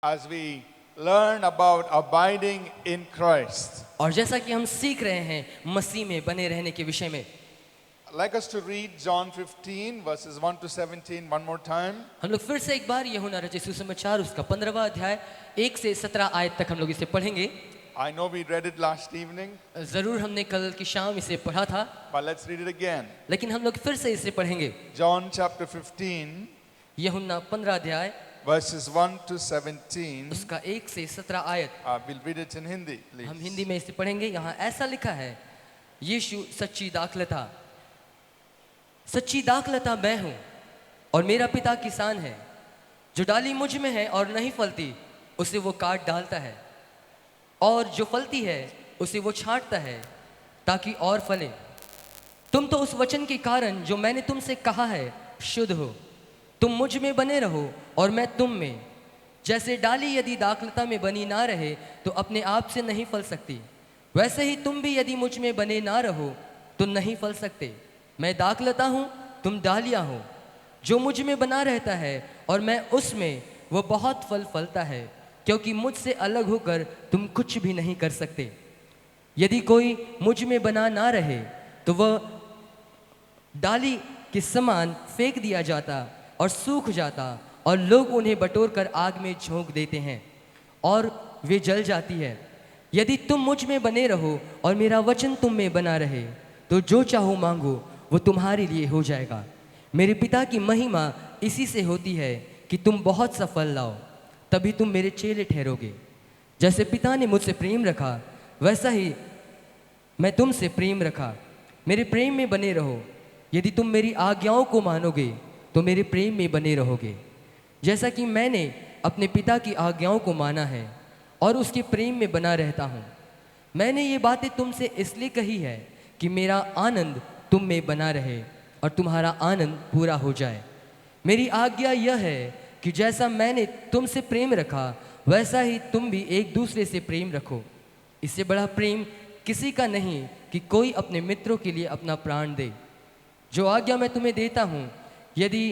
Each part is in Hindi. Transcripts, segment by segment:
as we learn about abiding in Christ, और जैसा कि हम सीख रहे हैं मसीह में बने रहने के विषय में, I'd like us to read John 15 verses 1 to 17 one more time. हम लोग फिर से एक बार यूहन्ना रचित सुसमाचार उसका 15वां अध्याय 1 से 17 आयत तक हम लोग इसे पढ़ेंगे। I know we read it last evening, जरूर हमने कल की शाम इसे पढ़ा था, but let's read it again. लेकिन हम लोग फिर से इसे पढ़ेंगे। John chapter 15 यूहन्ना 15 अध्याय verses 1 to 17. उसका 1 से 17 आयत। We'll read it in Hindi, please. हम हिंदी में इसे पढ़ेंगे। यहाँ ऐसा लिखा है, यीशु सच्ची दाखलता, सच्ची दाखलता मैं हूँ और मेरा पिता किसान है। जो डाली मुझ में है और नहीं फलती उसे वो काट डालता है, और जो फलती है उसे वो छांटता है ताकि और फले। तुम तो उस वचन के कारण जो मैंने तुमसे कहा है शुद्ध हो। तुम मुझ में बने रहो और मैं तुम में। जैसे डाली यदि दाखलता में बनी ना रहे तो अपने आप से नहीं फल सकती, वैसे ही तुम भी यदि मुझ में बने ना रहो तो नहीं फल सकते। मैं दाखलता हूँ, तुम डालियाँ हो। जो मुझ में बना रहता है और मैं उसमें, वो बहुत फल फलता है, क्योंकि मुझसे अलग होकर तुम कुछ भी नहीं कर सकते। यदि कोई मुझ में बना ना रहे तो वह डाली के समान फेंक दिया जाता और सूख जाता, और लोग उन्हें बटोर कर आग में झोंक देते हैं और वे जल जाती है। यदि तुम मुझ में बने रहो और मेरा वचन तुम में बना रहे तो जो चाहो मांगो वो तुम्हारे लिए हो जाएगा। मेरे पिता की महिमा इसी से होती है कि तुम बहुत सा फल लाओ, तभी तुम मेरे चेले ठहरोगे। जैसे पिता ने मुझसे प्रेम रखा वैसा ही मैं तुमसे प्रेम रखा। मेरे प्रेम में बने रहो। यदि तुम मेरी आज्ञाओं को मानोगे तो मेरे प्रेम में बने रहोगे, जैसा कि मैंने अपने पिता की आज्ञाओं को माना है और उसके प्रेम में बना रहता हूँ। मैंने ये बातें तुमसे इसलिए कही है कि मेरा आनंद तुम में बना रहे और तुम्हारा आनंद पूरा हो जाए। मेरी आज्ञा यह है कि जैसा मैंने तुमसे प्रेम रखा वैसा ही तुम भी एक दूसरे से प्रेम रखो। इससे बड़ा प्रेम किसी का नहीं कि कोई अपने मित्रों के लिए अपना प्राण दे। जो आज्ञा मैं तुम्हें देता हूँ, यदि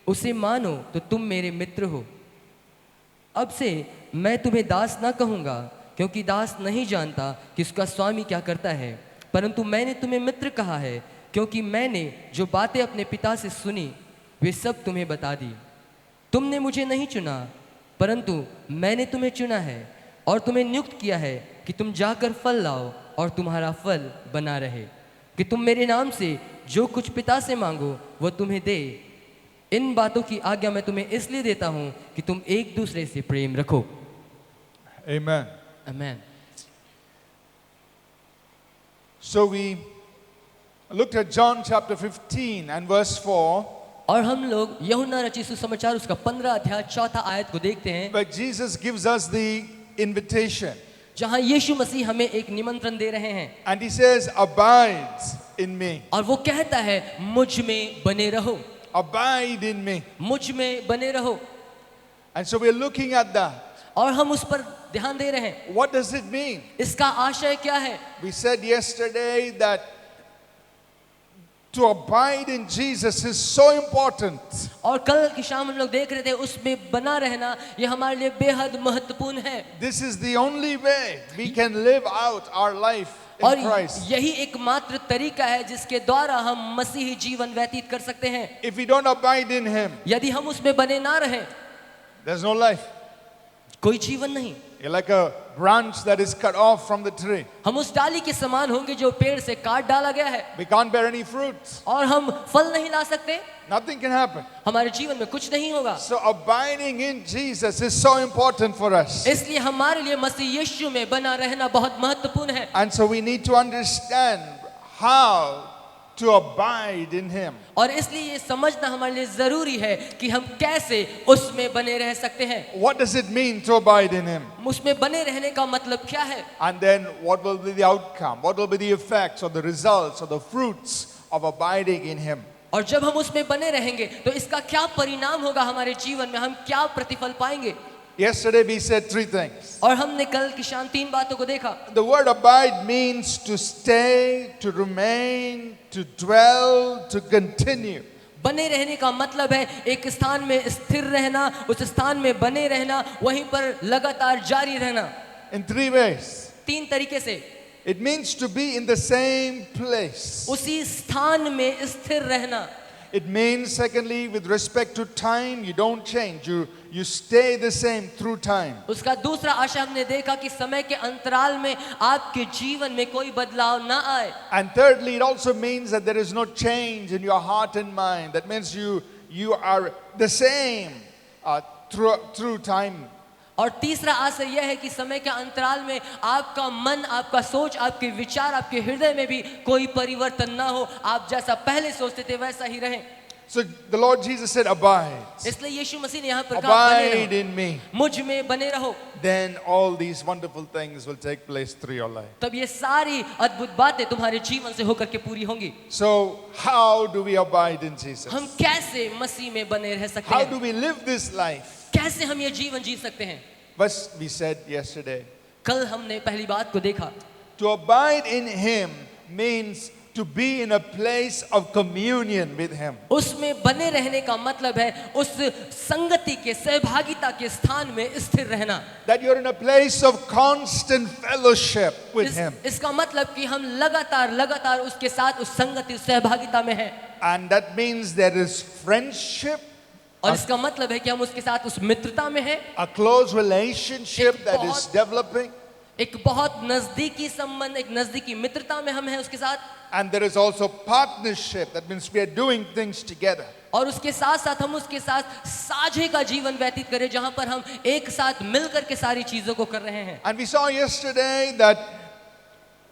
उसे मानो तो तुम मेरे मित्र हो। अब से मैं तुम्हें दास ना कहूँगा, क्योंकि दास नहीं जानता कि उसका स्वामी क्या करता है, परंतु मैंने तुम्हें मित्र कहा है, क्योंकि मैंने जो बातें अपने पिता से सुनी वे सब तुम्हें बता दी। तुमने मुझे नहीं चुना, परंतु मैंने तुम्हें चुना है और तुम्हें नियुक्त किया है कि तुम जाकर फल लाओ और तुम्हारा फल बना रहे, कि तुम मेरे नाम से जो कुछ पिता से मांगो वह तुम्हें दे। इन बातों की आज्ञा मैं तुम्हें इसलिए देता हूँ कि तुम एक दूसरे से प्रेम रखो। Amen. आमीन। So we looked at John chapter 15 and verse 4, और हम लोग यूहन्ना रचित सुसमाचार उसका 15 अध्याय 4 आयत को देखते हैं, where Jesus gives us the invitation. जहाँ यीशु मसीह हमें एक निमंत्रण दे रहे हैं। And he says, abide in me. और वो कहता है मुझ में बने रहो, Abide in me. मुझ में बने रहो। And so we're looking at that. और हम उस पर ध्यान दे रहे हैं। What does it mean? इसका आशय क्या है? We said yesterday that to abide in Jesus is so important. और कल की शाम हम लोग देख रहे थे उसमें बना रहना ये हमारे लिए बेहद महत्वपूर्ण है। This is the only way we can live out our life और in Christ. यही एकमात्र तरीका है जिसके द्वारा हम मसीही जीवन व्यतीत कर सकते हैं। If we don't abide in Him, यदि हम उसमें बने ना रहें, there's no life. कोई जीवन नहीं। You're like a branch that is cut off from the tree. हम उस डाली के समान होंगे जो पेड़ से काट डाला गया है, We can't bear any fruits. और हम फल नहीं ला सकते। Nothing can happen. हमारे जीवन में कुछ नहीं होगा। So abiding in Jesus is so important for us. इसलिए हमारे लिए मसीह यीशु में बना रहना बहुत महत्वपूर्ण है। And so we need to understand how to abide in Him. और इसलिए ये समझना हमारे लिए जरूरी है कि हम कैसे उसमें बने रह सकते हैं। What does it mean to abide in Him? उसमें बने रहने का मतलब क्या है? And then what will be the outcome? What will be the effects or the results or the fruits of abiding in Him? और जब हम उसमें बने रहेंगे तो इसका क्या परिणाम होगा हमारे जीवन में, हम क्या प्रतिफल पाएंगे? Yesterday we said three things. और हमने कल की शाम 3 बातों को देखा। The word abide means to stay, to remain, to dwell, to continue. बने रहने का मतलब है एक स्थान में स्थिर रहना, उस स्थान में बने रहना, वहीं पर लगातार जारी रहना। In three ways. 3 तरीके से। It means to be in the same place. उसी स्थान में स्थिर रहना। It means, secondly, with respect to time, you don't change. You stay the same through time. उसका दूसरा आशय हमने देखा कि समय के अंतराल में आपके जीवन में कोई बदलाव ना आए। And thirdly, it also means that there is no change in your heart and mind. That means you are the same through time. और तीसरा आशय यह है कि समय के अंतराल में आपका मन, आपका सोच, आपके विचार, आपके हृदय में भी कोई परिवर्तन ना हो, आप जैसा पहले सोचते थे वैसा ही रहें। So the Lord Jesus said, abide. इसलिए यीशु मसीह ने यहाँ पर कहा, बने Abide रहो, in me. मुझ में बने रहो। Then all these wonderful things will take place through your life. तब ये सारी अद्भुत बातें तुम्हारे जीवन से होकर के पूरी होंगी। So how do we abide in Jesus? हम कैसे मसीह में बने रह सकते How हैं? do we live this life? कैसे हम ये जीवन जी सकते हैं? First, we said yesterday, कल हमने पहली बात को देखा। to abide in Him means to be in a place of communion with Him. उसमें बने रहने का मतलब है उस संगति के, सहभागिता के स्थान में स्थिर रहना। That you're in a place of constant fellowship with Him. इसका मतलब कि हम लगातार उसके साथ उस संगति, उस सहभागिता में हैं। And that means there is friendship, और इसका मतलब है कि हम उसके साथ उस मित्रता में हैं, a close relationship that is developing. एक बहुत नजदीकी संबंध, एक नजदीकी मित्रता में हम हैं उसके साथ। And there is also partnership. That means we are doing things together. और उसके साथ साथ हम उसके साथ साझे का जीवन व्यतीत करें, जहां पर हम एक साथ मिलकर के सारी चीजों को कर रहे हैं। And we saw yesterday that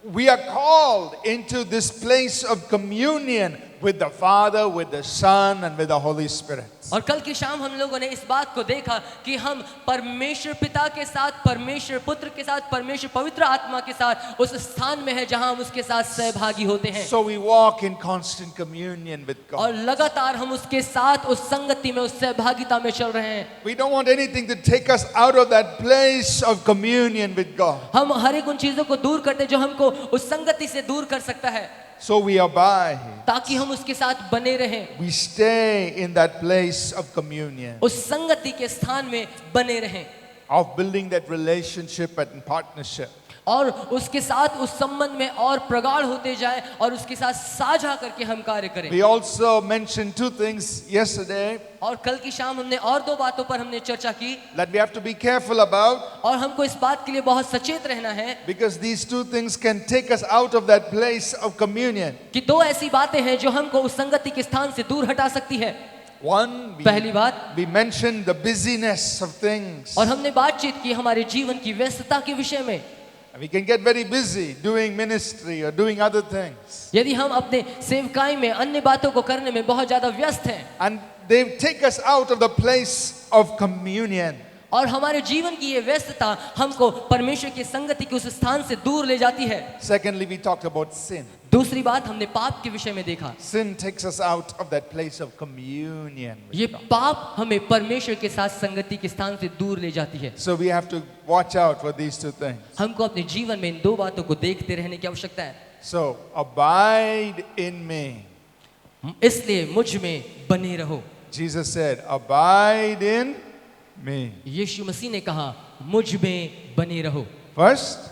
we are called into this place of communion with the Father, with the Son, and with the Holy Spirit. और कल की शाम हम लोगों ने इस बात को देखा कि हम परमेश्वर पिता के साथ, परमेश्वर पुत्र के साथ, परमेश्वर पवित्र आत्मा के साथ उस स्थान में है जहां हम उसके साथ सहभागी होते हैं। So we walk in constant communion with और God. लगातार हम उसके साथ उस संगति में, उस सहभागिता में चल रहे हैं। We don't want anything to take us out of that place of communion with God. हम हर एक उन चीजों को दूर करते जो हमको उस संगति से दूर कर सकता है, So we abide. ताकि हम उसके साथ बने रहें, We stay in that place of communion, उस संगति के स्थान में बने रहें, of building that relationship and partnership. और उसके साथ उस संबंध में और प्रगाढ़ होते जाएं और उसके साथ साझा करके हम कार्य करें। We also mentioned two things yesterday और कल की शाम हमने और 2 बातों पर हमने चर्चा की, that we have to be careful about, और हमको इस बात के लिए बहुत सचेत रहना है because these two things can take us out of that place of communion. कि 2 ऐसी बातें हैं जो हमको उस संगति के स्थान से दूर हटा सकती है। One, पहली बात, we mentioned the busyness of things. और हमने बातचीत की हमारे जीवन की व्यस्तता के विषय में। We can get very busy doing ministry or doing other things. यदि हम अपने सेवकाई में अन्य बातों को करने में बहुत ज्यादा व्यस्त हैं, And they take us out of the place of communion. और हमारे जीवन की ये व्यस्तता हमको परमेश्वर की संगति के उस स्थान से दूर ले जाती है। Secondly, we talked about sin. दूसरी बात हमने पाप के विषय में देखा। Sin takes us out of that place of communion with ये God. पाप हमें परमेश्वर के साथ संगति के स्थान से दूर ले जाती है। So we have to watch out for these two things. हमको अपने जीवन में इन 2 बातों को देखते रहने की आवश्यकता है। So abide in me. इसलिए मुझ में बने रहो। Jesus said, abide in me. यीशु मसीह ने कहा, मुझ में बने रहो। First,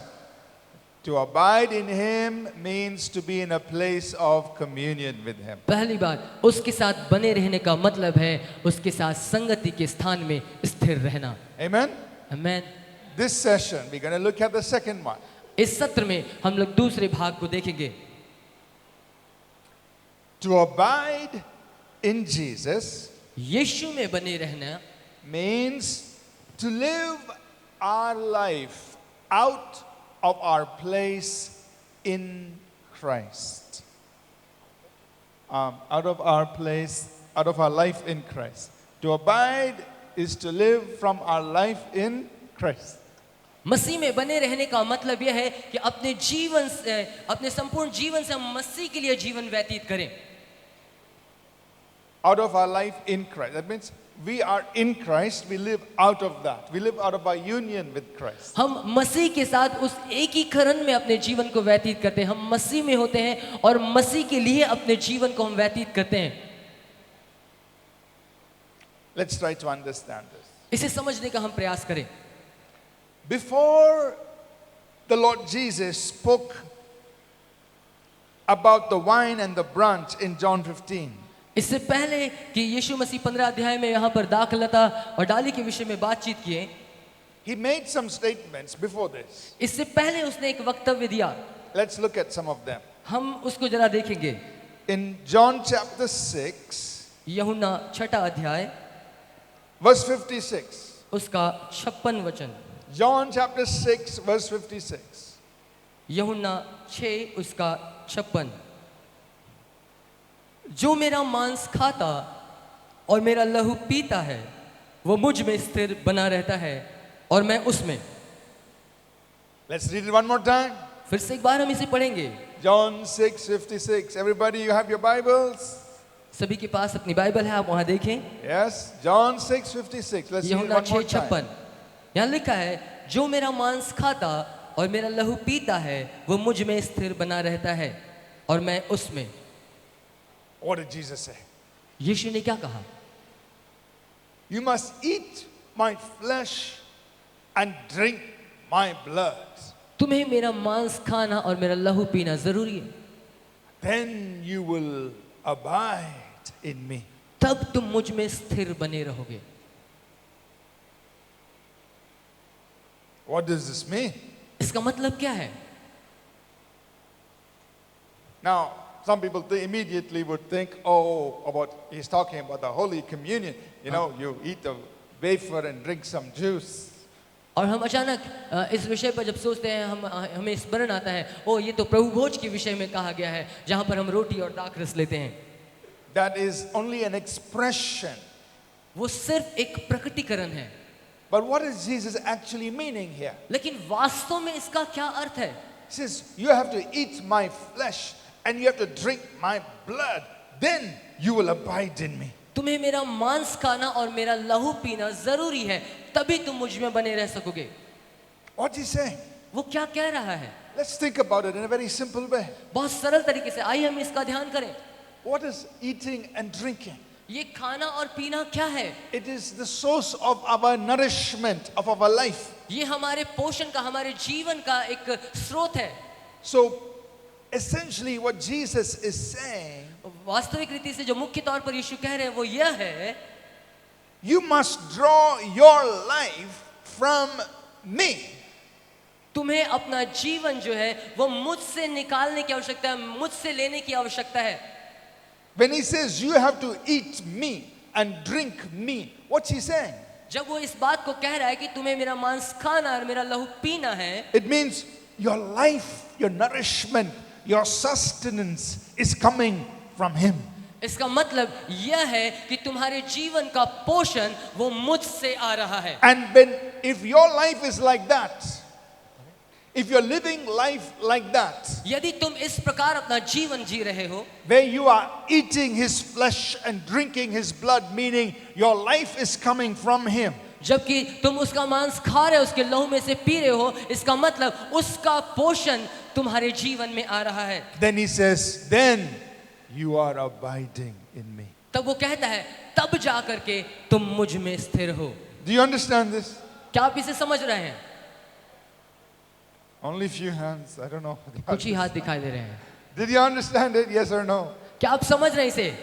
to abide in Him means to be in a place of communion with Him. पहली बात, उसके साथ बने रहने का मतलब है उसके साथ संगति के स्थान में स्थिर रहना। Amen? आमीन। This session, we're going to look at the second one. इस सत्र में हम लोग दूसरे भाग को देखेंगे। To abide in Jesus यीशु में बने रहना means to live our life out of our place in Christ. Out of our place, out of our life in Christ. To abide is to live from our life in Christ. मसीह में बने रहने का मतलब यह है कि अपने जीवन से, अपने संपूर्ण जीवन से हम मसीह के लिए जीवन व्यतीत करें। Out of our life in Christ. That means we are in Christ, we live out of that. We live out of our union with Christ. हम मसीह के साथ उस एकीकरण में अपने जीवन को व्यतीत करते हैं। हम मसीह में होते हैं और मसीह के लिए अपने जीवन को हम व्यतीत करते हैं। Let's try to understand this. इसे समझने का हम प्रयास करें। Before the Lord Jesus spoke about the wine and the branch in John 15, इससे पहले कि यीशु मसीह 15 अध्याय में यहाँ पर दाखलता और डाली के विषय में बातचीत किए, he made some statements before this. इससे पहले उसने एक वक्तव्य दिया। Let's look at some of them. हम उसको जरा देखेंगे। In John chapter 6, यूहन्ना 6 अध्याय verse 56. उसका 56 वचन। John chapter 6, verse 56. यूहन्ना 6 उसका 56। जो मेरा मांस खाता और मेरा लहू पीता है वो मुझ में स्थिर बना रहता है और मैं उसमें। Let's read it one more time. फिर से एक बार हम इसे पढ़ेंगे। John 6, 56. Everybody, you have your Bibles? सभी के पास अपनी बाइबल है, आप वहां देखें। Yes, John 6, 56. Let's read it यूहन्ना one more 6 time. 56 यहाँ लिखा है, जो मेरा मांस खाता और मेरा लहू पीता है वो मुझ में स्थिर बना रहता है और मैं उसमें। What did Jesus say? यीशु ने क्या कहा? You must eat my flesh and drink my blood. तुम्हें मेरा मांस खाना और मेरा लहू पीना जरूरी है, Then you will abide in me. तब तुम मुझ में स्थिर बने रहोगे। What does this mean? इसका मतलब क्या है? Now, some people immediately would think, oh, he's talking about the Holy Communion. You know, you eat a wafer and drink some juice. और हम अचानक इस विषय पर जब सोचते हैं, हमें स्मरण आता है, ओ ये तो प्रभु भोज के विषय में कहा गया है जहाँ पर हम रोटी और दाख रस लेते हैं। That is only an expression. वो सिर्फ एक प्रकटीकरण है। But what is Jesus actually meaning here? लेकिन वास्तव में इसका क्या अर्थ है? He says, you have to eat my flesh and you have to drink my blood. Then you will abide in me. तुम्हें मेरा मांस खाना और मेरा लहू पीना जरूरी है, तभी तुम मुझ में बने रह सकोगे। What is he saying? वो क्या कह रहा है? Let's think about it in a very simple way. बहुत सरल तरीके से आइए हम इसका ध्यान करें। What is eating and drinking? ये खाना और पीना क्या है? It is the source of our nourishment, of our life. ये हमारे पोषण का, हमारे जीवन का एक स्रोत है। So, essentially what Jesus is saying, वास्तविक रीति से जो मुख्य तौर पर यीशु कह रहे हैं वो यह है, you must draw your life from me. तुम्हें अपना जीवन जो है वो मुझसे निकालने की आवश्यकता है, मुझसे लेने की आवश्यकता है। When he says you have to eat me and drink me, what's he saying? जब वो इस बात को कह रहा है कि तुम्हें मेरा मांस खाना और मेरा लहू पीना है, It means your life, your nourishment, your sustenance is coming from him. इसका मतलब यह है कि तुम्हारे जीवन का पोषण वो मुझसे आ रहा है। And if your life is like that, if you're living life like that, यदि तुम इस प्रकार अपना जीवन जी रहे हो, where you are eating his flesh and drinking his blood, meaning your life is coming from him, जबकि तुम उसका मांस खा रहे हो, उसके लहू में से पी रहे हो, इसका मतलब उसका पोषण तुम्हारे जीवन में आ रहा है। then he says, then you are abiding in me. तब वो कहता है, तब जा करके तुम मुझ में स्थिर हो। Do you understand this? क्या आप इसे समझ रहे हैं? Only few hands, I don't know. कुछ ही हाथ दिखाई दे रहे हैं। Did you understand it? Yes or no? क्या आप समझ रहे हैं इसे?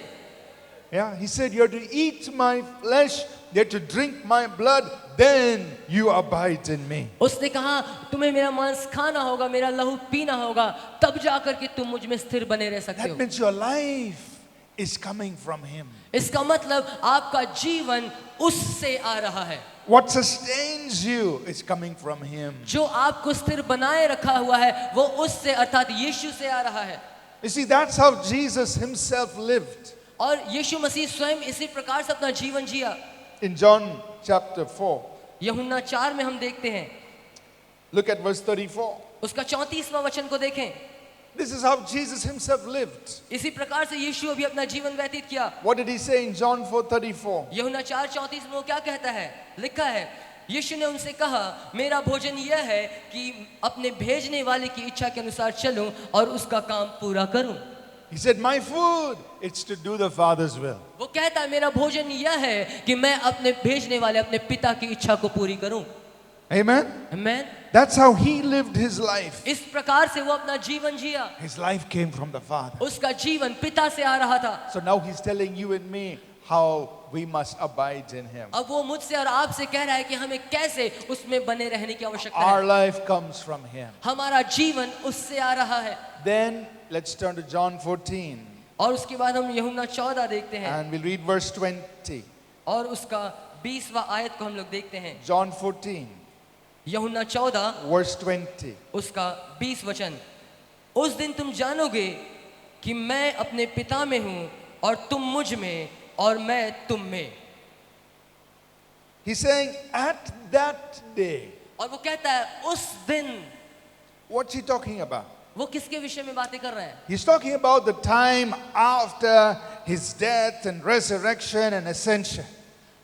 Yeah, he said, you have to eat my flesh, you have to drink my blood, then you abide in me. उसने कहा तुम्हें मेरा मांस खाना होगा, मेरा लहू पीना होगा, तब जाकर के तुम मुझ में स्थिर बने रह सकते That हो। means your life is coming from him. इसका मतलब आपका जीवन उससे आ रहा है। What sustains you is coming from him. जो आपको स्थिर बनाए रखा हुआ है वो उससे अर्थात यीशु से आ रहा है। You see, that's how Jesus himself lived. और यीशु मसीह स्वयं इसी प्रकार से अपना जीवन जिया। In John chapter 4, यूहन्ना 4 में हम देखते हैं, look at verse 34. उसका 34वां वचन को देखें। This is how Jesus himself lived. इसी प्रकार से यीशु भी अपना जीवन व्यतीत किया। What did he say in John 4:34? यूहन्ना 4:34 में वो क्या कहता है? लिखा है, यीशु ने उनसे कहा, मेरा भोजन यह है कि अपने भेजने वाले की इच्छा के अनुसार चलूं और उसका काम पूरा करूं। He said, my food, it's to do the Father's will. वो कहता है मेरा भोजन यह है कि मैं अपने भेजने वाले अपने पिता की इच्छा को पूरी करूं। Amen? आमीन। That's how he lived his life. इस प्रकार से वो अपना जीवन जिया। His life came from the Father. उसका जीवन पिता से आ रहा था। So now he's telling you and me how we must abide in him. अब वो मुझसे और आपसे कह रहा है कि हमें कैसे उसमें बने रहने की आवश्यकता Our है। life comes from him. हमारा जीवन उससे आ रहा है। Then let's turn to John 14 और उसके बाद हम यूहन्ना 14 देखते हैं and we'll read verse 20. और उसका 20वां आयत को हम लोग देखते हैं। John 14 यूहन्ना 14 verse 20. उसका 20 वचन। उस दिन तुम जानोगे कि मैं अपने पिता में हूँ और तुम मुझ में और मैं तुम में। He's saying at that day. और वो कहता है उस दिन। What's he talking about? वो किसके विषय में बातें कर रहे हैं? He's talking about the time after his death and resurrection and ascension.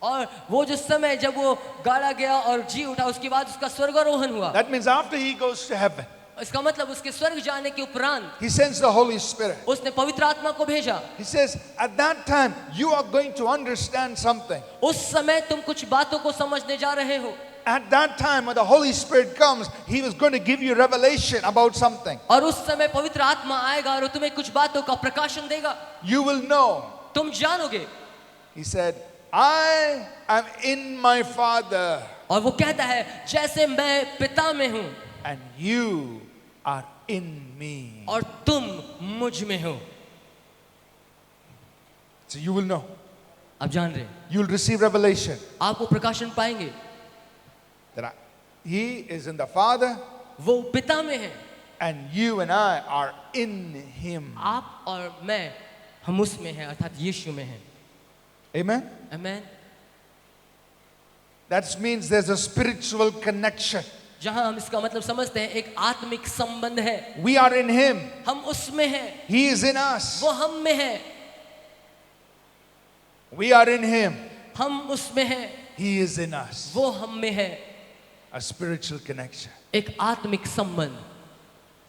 और वो जो समय जब वो गाड़ा गया और जी उठा उसके बाद उसका स्वर्गारोहण हुआ। That means after he goes to heaven, इसका मतलब उसके स्वर्ग जाने के उपरांत he sends the Holy Spirit. उसने पवित्र आत्मा को भेजा। He says, at that time, you are going to understand something. उस समय तुम कुछ बातों को समझने जा रहे हो। At that time, when the Holy Spirit comes, he was going to give you revelation about something. और उस समय पवित्र आत्मा आएगा और तुम्हें कुछ बातों का प्रकाशन देगा। You will know. तुम जानोगे। He said, I am in my Father, और वो कहता है जैसे मैं पिता में हूँ and you are in me. और तुम मुझ में हो। So you will know. आप जान रहे हैं, You will receive revelation आपको प्रकाशन पाएंगे। that he is in the Father, वो पिता में है, and you and I are in him. आप और मैं हम उसमें हैं अर्थात यीशु में हैं। Amen? आमीन। That means there's a spiritual connection. जहां हम इसका मतलब समझते हैं एक आत्मिक संबंध है। We are in him. हम उसमें हैं, He is in us. वो हम में है। We are in him. हम उसमें हैं, He is in us. वो हम में है। A spiritual connection. एक आत्मिक संबंध।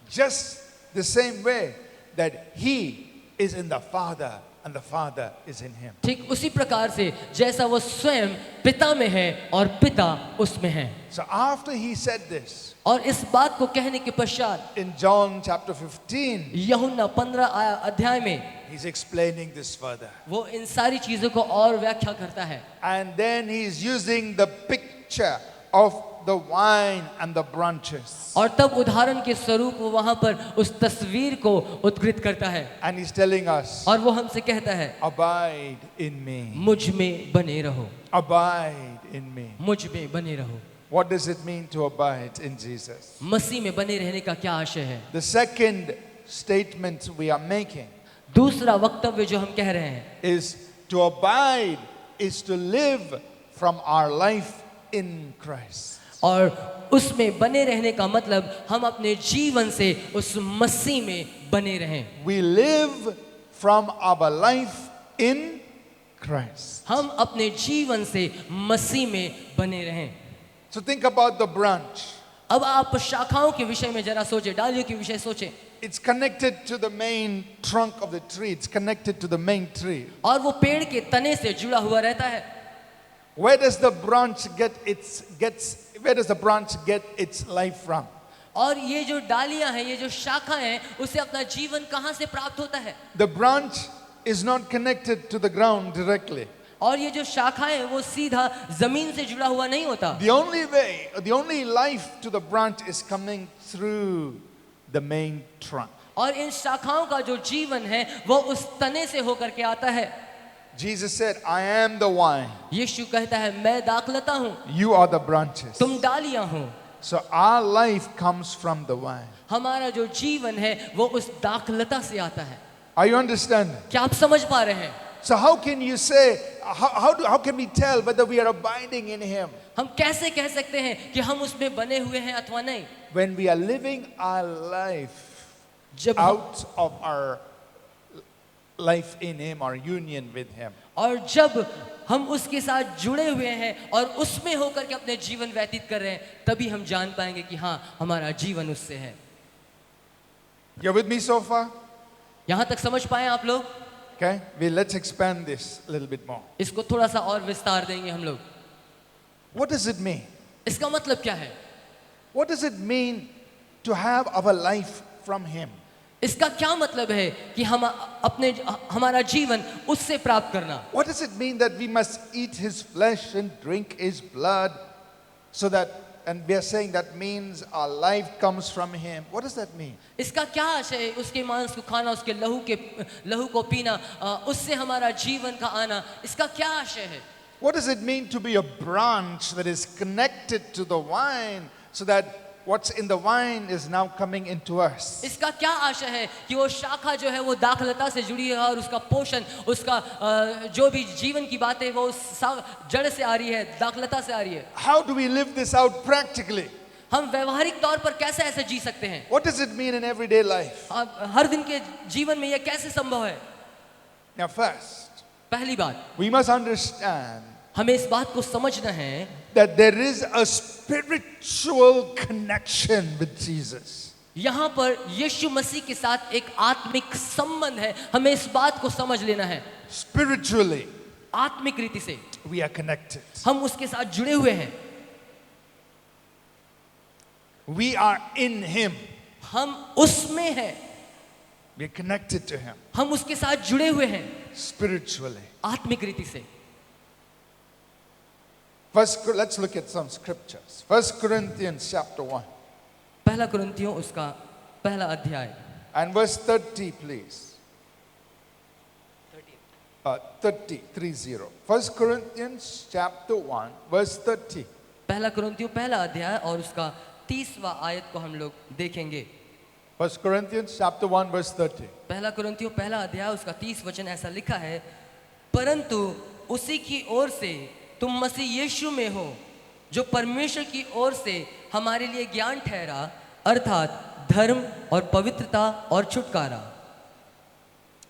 Just the same way that he is in the Father and the Father is in him. ठीक उसी प्रकार से जैसा वो स्वयं पिता में है और पिता उसमें है। So after he said this, और इस बात को कहने के पश्चात in John chapter 15, यूहन्ना 15 अध्याय में he's explaining this further. वो इन सारी चीजों को और व्याख्या करता है। And then he's using the picture of the vine and the branches. और तब उदाहरण के स्वरूप वो वहां पर उस तस्वीर को उद्धृत करता है And he's telling us, और वो हमसे कहता है abide in me. मुझ में बने रहो, Abide in me. मुझ में बने रहो। What does it mean to abide in Jesus? मसीह में बने रहने का क्या आशय है? The second statement we are making दूसरा वक्तव्य जो हम कह रहे हैं is to abide is to live from our life in Christ. और उसमें बने रहने का मतलब हम अपने जीवन से उस मसीह में बने रहें। We live from our life in Christ. हम अपने जीवन से मसीह में बने रहें। So think about the branch. अब आप शाखाओं के विषय में जरा सोचें, डालियों के विषय सोचें। It's connected to the main trunk of the tree. It's connected to the main tree. और वो पेड़ के तने से जुड़ा हुआ रहता है। Where does the branch where does the branch get its life from? और ये जो डालियां हैं, ये जो शाखाएं हैं, उसे अपना जीवन कहाँ से प्राप्त होता है? The branch is not connected to the ground directly. और ये जो शाखाएं हैं, वो सीधा जमीन से जुड़ा हुआ नहीं होता। The only life to the branch is coming through the main trunk. और इन शाखाओं का जो जीवन है वो उस तने से होकर के आता है। Jesus said, I am the vine. यीशु कहता है मैं दाखलता हूँ, You are the branches. तुम डालियां हो। So our life comes from the vine. हमारा जो जीवन है वो उस दाखलता से आता है। Are you understanding? क्या आप समझ पा रहे हैं? So how can you say, how can we tell whether we are abiding in him? हम कैसे कह सकते हैं कि हम उसमें बने हुए हैं अथवा नहीं? When we are living our life जब out of our life in him, our union with him. और जब हम उसके साथ जुड़े हुए हैं और उसमें होकर के अपने जीवन व्यतीत कर रहे हैं, तभी हम जान पाएंगे कि हाँ हमारा जीवन उससे है। You're with me so far? यहाँ तक समझ पाए आप लोग? Okay? Let's expand this a little bit more. इसको थोड़ा सा और विस्तार देंगे हम लोग। What does it mean? इसका मतलब क्या है? What does it mean to have our life from Him? इसका क्या मतलब है कि हम अपने हमारा जीवन उससे प्राप्त करना? What does it mean that we must eat His flesh and drink His blood so that, and we are saying that means our life comes from Him? What does that mean? इसका क्या आशय है? उसके मांस को खाना, उसके लहू को पीना, उससे हमारा जीवन का आना, इसका क्या आशय है? What does it mean to be a branch that is connected to the vine so that what's in the vine is now coming into us? इसका क्या आशय है कि वो शाखा जो है वो दाखलता से जुड़ी है और उसका पोषण, उसका जो भी जीवन की बातें वो जड़ से आ रही है, दाखलता से आ रही है। How do we live this out practically? हम व्यवहारिक तौर पर कैसे ऐसे जी सकते हैं? What does it mean in everyday life? हर दिन के जीवन में ये कैसे संभव है? Now first, पहली बात, we must understand हमें इस बात को समझना है that there is a spiritual connection with Jesus. यहाँ पर यीशु मसीह के साथ एक आत्मिक संबंध है। हमें इस बात को समझ लेना है। Spiritually, आत्मिक रीति से we are connected. हम उसके साथ जुड़े हुए हैं। We are in Him. हम उसमें हैं, We are connected to Him हम उसके साथ जुड़े हुए हैं spiritually. आत्मिक रीति से। First, let's look at some scriptures. 1 Corinthians chapter 1 पहला कुरिन्थियों उसका पहला अध्याय and verse 30, please. 30. 1 Corinthians chapter 1 verse 30. पहला कुरिन्थियों पहला अध्याय और उसका 30वां आयत को हम लोग देखेंगे। 1 Corinthians chapter 1 verse 30. पहला कुरिन्थियों पहला अध्याय उसका 30 वचन ऐसा लिखा है, परंतु उसी की ओर से तुम मसीह यीशु में हो, जो परमेश्वर की ओर से हमारे लिए ज्ञान ठहरा, अर्थात धर्म और पवित्रता और छुटकारा।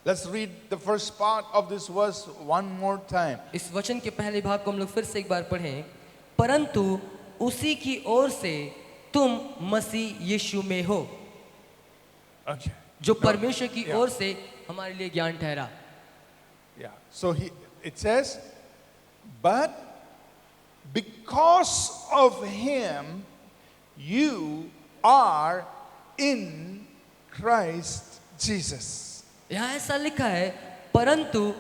Let's read the first part of this verse one more time. इस वचन के पहले भाग को हम लोग फिर से एक बार पढ़ें। परंतु उसी की ओर से तुम मसीह यीशु में हो, Okay. जो परमेश्वर की Yeah. ओर से हमारे लिए ज्ञान ठहरा। Yeah. So it says, but because of Him, you are in Christ Jesus. यहाँ ऐसा लिखा है, परंतु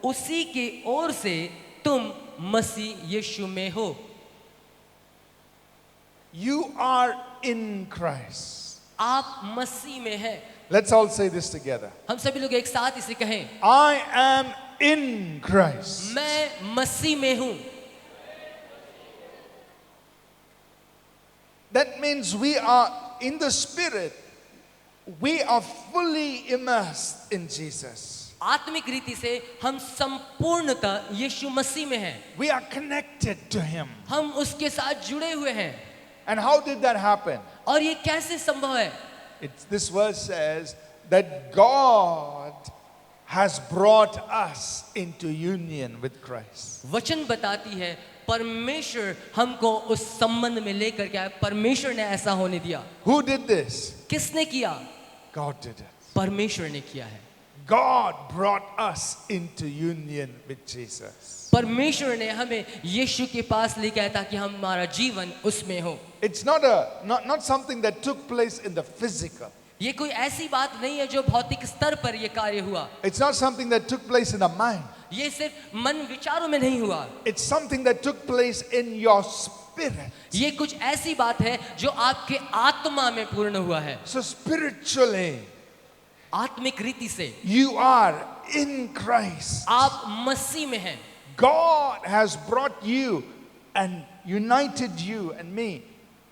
उसी की ओर से तुम मसीह यीशु में हो। You are in Christ. आप मसीह में हैं। Let's all say this together. हम सभी लोग एक साथ इसे कहें, I am in Christ. मैं मसीह में हूँ। That means we are in the Spirit. We are fully immersed in Jesus. आत्मिक रीति से हम संपूर्णतः यीशु मसीह में हैं। We are connected to Him. हम उसके साथ जुड़े हुए हैं। And how did that happen? और ये कैसे संभव है? This verse says that God has brought us into union with Christ. वचन बताती है परमेश्वर हमको उस संबंध में लेकर के आया। परमेश्वर ने ऐसा होने दिया। Who did this? किसने किया? God did it. परमेश्वर ने किया है। God brought us into union with Jesus. परमेश्वर ने हमें यीशु के पास लेके आया ताकि हमारा जीवन उसमें हो। It's not something that took place in the physical. ये कोई ऐसी बात नहीं है जो भौतिक स्तर पर ये कार्य हुआ। It's not something that took place in the mind. ये सिर्फ मन विचारों में नहीं हुआ। It's something that took place in your spirit. ये कुछ ऐसी बात है जो आपके आत्मा में पूर्ण हुआ है। So spiritually, आत्मिक रीति से you are in Christ. आप मसीह में हैं। God has brought you and united you and me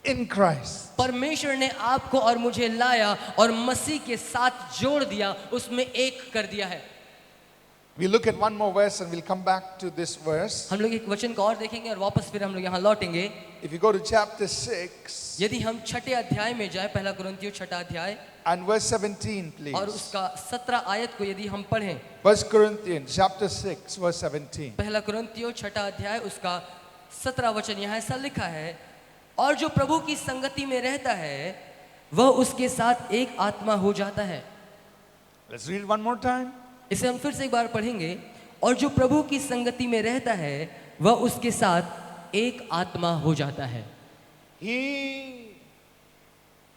in Christ. परमेश्वर ने आपको और मुझे लाया और मसीह के साथ जोड़ दिया, उसमें एक कर दिया है। We look at one more verse and we'll come back to this verse. हम लोग एक वचन को और देखेंगे और वापस फिर हम लोग यहाँ लौटेंगे। If you go to chapter 6 यदि हम छठे अध्याय में जाए, पहला कुरिन्थियों छठा अध्याय and verse 17, please. और उसका 17 आयत को यदि हम पढ़ें, 1 Corinthians chapter 6 verse 17. पहला कुरिन्थियों छठा अध्याय उसका 17 वचन यहाँ ऐसा लिखा है, और जो प्रभु की संगति में रहता है वह उसके साथ एक आत्मा हो जाता है। Let's read it one more time. इसे हम फिर से एक बार पढ़ेंगे। और जो प्रभु की संगति में रहता है वह उसके साथ एक आत्मा हो जाता है। He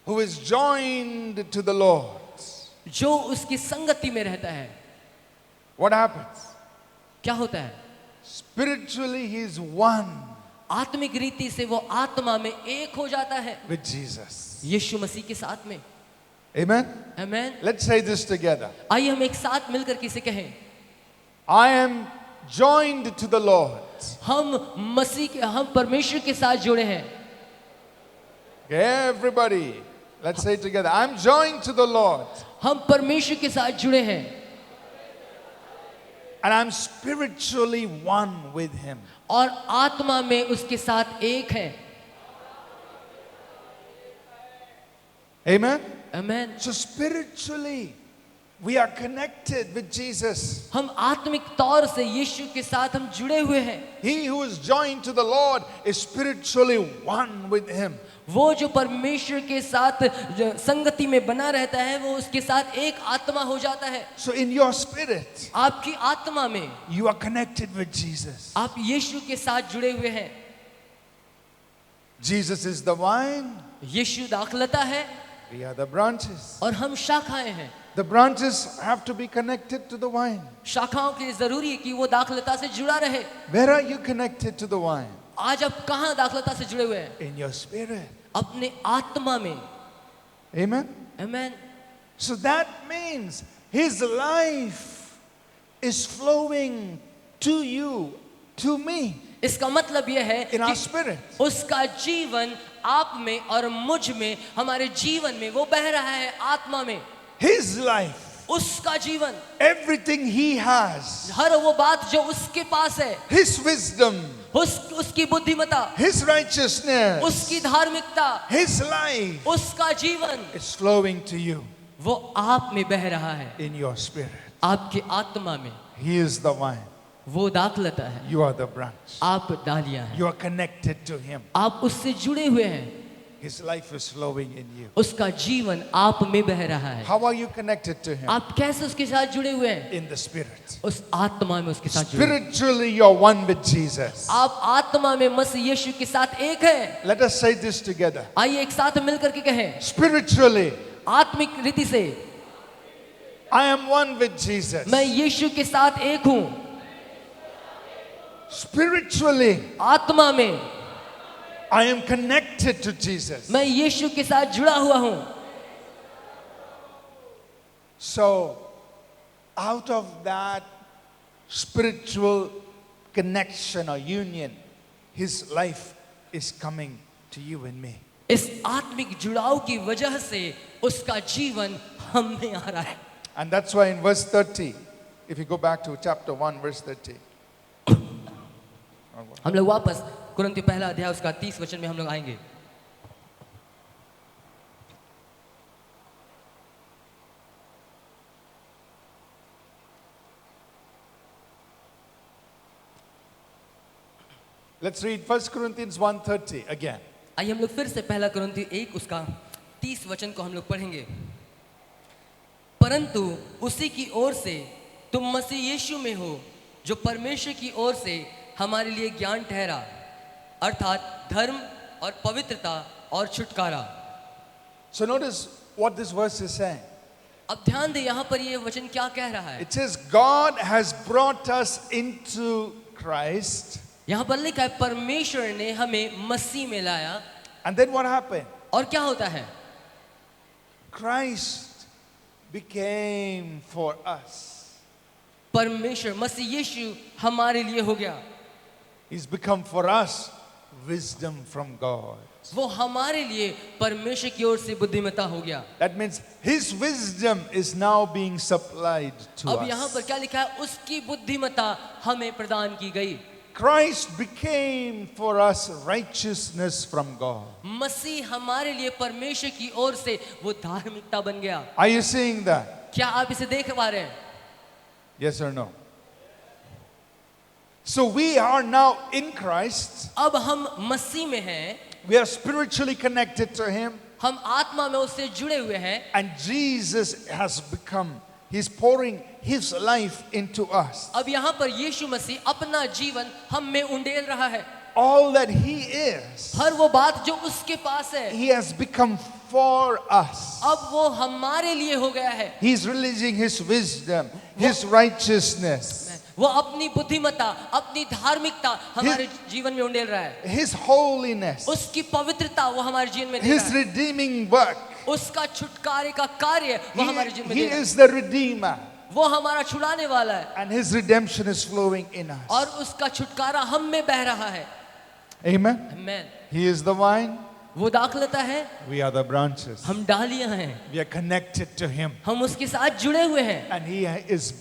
who is joined to the Lord. जो उसकी संगति में रहता है, What happens? क्या होता है? Spiritually, he is one आत्मिक रीति से वो आत्मा में एक हो जाता है with Jesus. यीशु मसीह के साथ में। Amen? आमीन। Let's say this together. आइए हम एक साथ मिलकर के इसे कहें। I am joined to the Lord. हम परमेश्वर के साथ जुड़े हैं। Okay, everybody, let's say it together. I'm joined to the Lord. हम परमेश्वर के साथ जुड़े हैं And I'm spiritually one with Him. और आत्मा में उसके साथ एक है। Amen? आमीन। So spiritually, we are connected with Jesus. हम आत्मिक तौर से यीशु के साथ हम जुड़े हुए हैं। He who is joined to the Lord is spiritually one with Him. वो जो परमेश्वर के साथ संगति में बना रहता है वो उसके साथ एक आत्मा हो जाता है। So in your spirit, आपकी आत्मा में you are connected with Jesus. आप यीशु के साथ जुड़े हुए हैं। Jesus is the vine, यीशु दाखलता है we are the branches. और हम शाखाएं हैं। The branches have to be connected to the vine. शाखाओं के लिए जरूरी है कि वो दाखलता से जुड़ा रहे। Where are you connected to the vine? आज आप कहाँ दाखलता से जुड़े हुए हैं? In your spirit. अपने आत्मा में। Amen? आमीन। So that means His life is flowing to you, to me, इसका मतलब यह है in our कि spirit. उसका जीवन आप में और मुझ में, हमारे जीवन में वो बह रहा है आत्मा में। His life, उसका जीवन, everything He has, हर वो बात जो उसके पास है, His wisdom, उसकी बुद्धिमत्ता, His righteousness, उसकी धार्मिकता, His life उसका जीवन is flowing to you वो आप में बह रहा है, in your spirit. आपके आत्मा में। He is the vine. वो दाखलता है, You are the branch. आप डालियां हैं, You are connected to Him. आप उससे जुड़े हुए हैं। His life is flowing in you. उसका जीवन आप में बह रहा है। How are you connected to Him? आप कैसे उसके साथ जुड़े हुए हैं? In the spirit. उस आत्मा में उसके साथ जुड़े। Spiritually, you're one with Jesus. आप आत्मा में मसीह यीशु के साथ एक हैं। Let us say this together. आइए एक साथ मिलकर के कहें। Spiritually, आत्मिक रीति से I am one with Jesus. मैं यीशु के साथ एक हूँ। Spiritually, आत्मा में I am connected to Jesus. मैं यीशु के साथ जुड़ा हुआ हूँ। So, out of that spiritual connection or union, His life is coming to you and me. इस आत्मिक जुड़ाव की वजह से उसका जीवन हम में आ रहा है। And that's why in verse 30, if you go back to chapter 1, verse 30. हम लोग वापस कुरिन्थियों पहला अध्याय उसका 30 वचन में हम लोग आएंगे। Let's read 1 Corinthians 1:30 again. आइए हम लोग फिर से पहला कुरिन्थियों 1 उसका 30 वचन को हम लोग पढ़ेंगे। परंतु उसी की ओर से तुम मसीह यीशु में हो जो परमेश्वर की ओर से हमारे लिए ज्ञान ठहरा, अर्थात धर्म और पवित्रता और छुटकारा। So notice what this verse is saying. अब ध्यान दें यहाँ पर ये वचन क्या कह रहा है। It says God has brought us into Christ. यहाँ पर लिखा है परमेश्वर ने हमें मसीह में लाया। And then what happened? और क्या होता है? Christ became for us. परमेश्वर मसीह यीशु हमारे लिए हो गया। He's become for us wisdom from God. वो हमारे लिए परमेश्वर की ओर से बुद्धिमत्ता हो गया। That means His wisdom is now being supplied to अब यहाँ us. पर क्या लिखा है? उसकी बुद्धिमत्ता हमें प्रदान की गई। Christ became for us righteousness from God. मसीह हमारे लिए परमेश्वर की ओर से वो धार्मिकता बन गया। Are you seeing that? क्या आप इसे देख पा रहे हैं? Yes or no? So we are now in Christ. अब हम मसीह में हैं, We are spiritually connected to Him. हम आत्मा में उससे जुड़े हुए हैं And Jesus has become He's pouring His life into us. अब यहाँ पर यीशु मसीह अपना जीवन हम में उंडेल रहा है। All that He is, हर वो बात जो उसके पास है, He has become for us. अब वो हमारे लिए हो गया है। He's releasing His wisdom, His righteousness, वो अपनी बुद्धिमत्ता, अपनी धार्मिकता हमारे जीवन में उंडेल रहा है। His holiness, उसकी पवित्रता वो हमारे जीवन में दे His रहा है। redeeming work. उसका छुटकारे का कार्य वो हमारे जीवन में He दे रहा है। is the Redeemer, वो हमारा छुड़ाने वाला है and His redemption is flowing in us. और उसका छुटकारा हम में बह रहा है। Amen. आमीन। He is the vine, वो दाखलता है, we are the branches. हम डालियां हैं, We are connected to Him, हम उसके साथ जुड़े हुए हैं and He is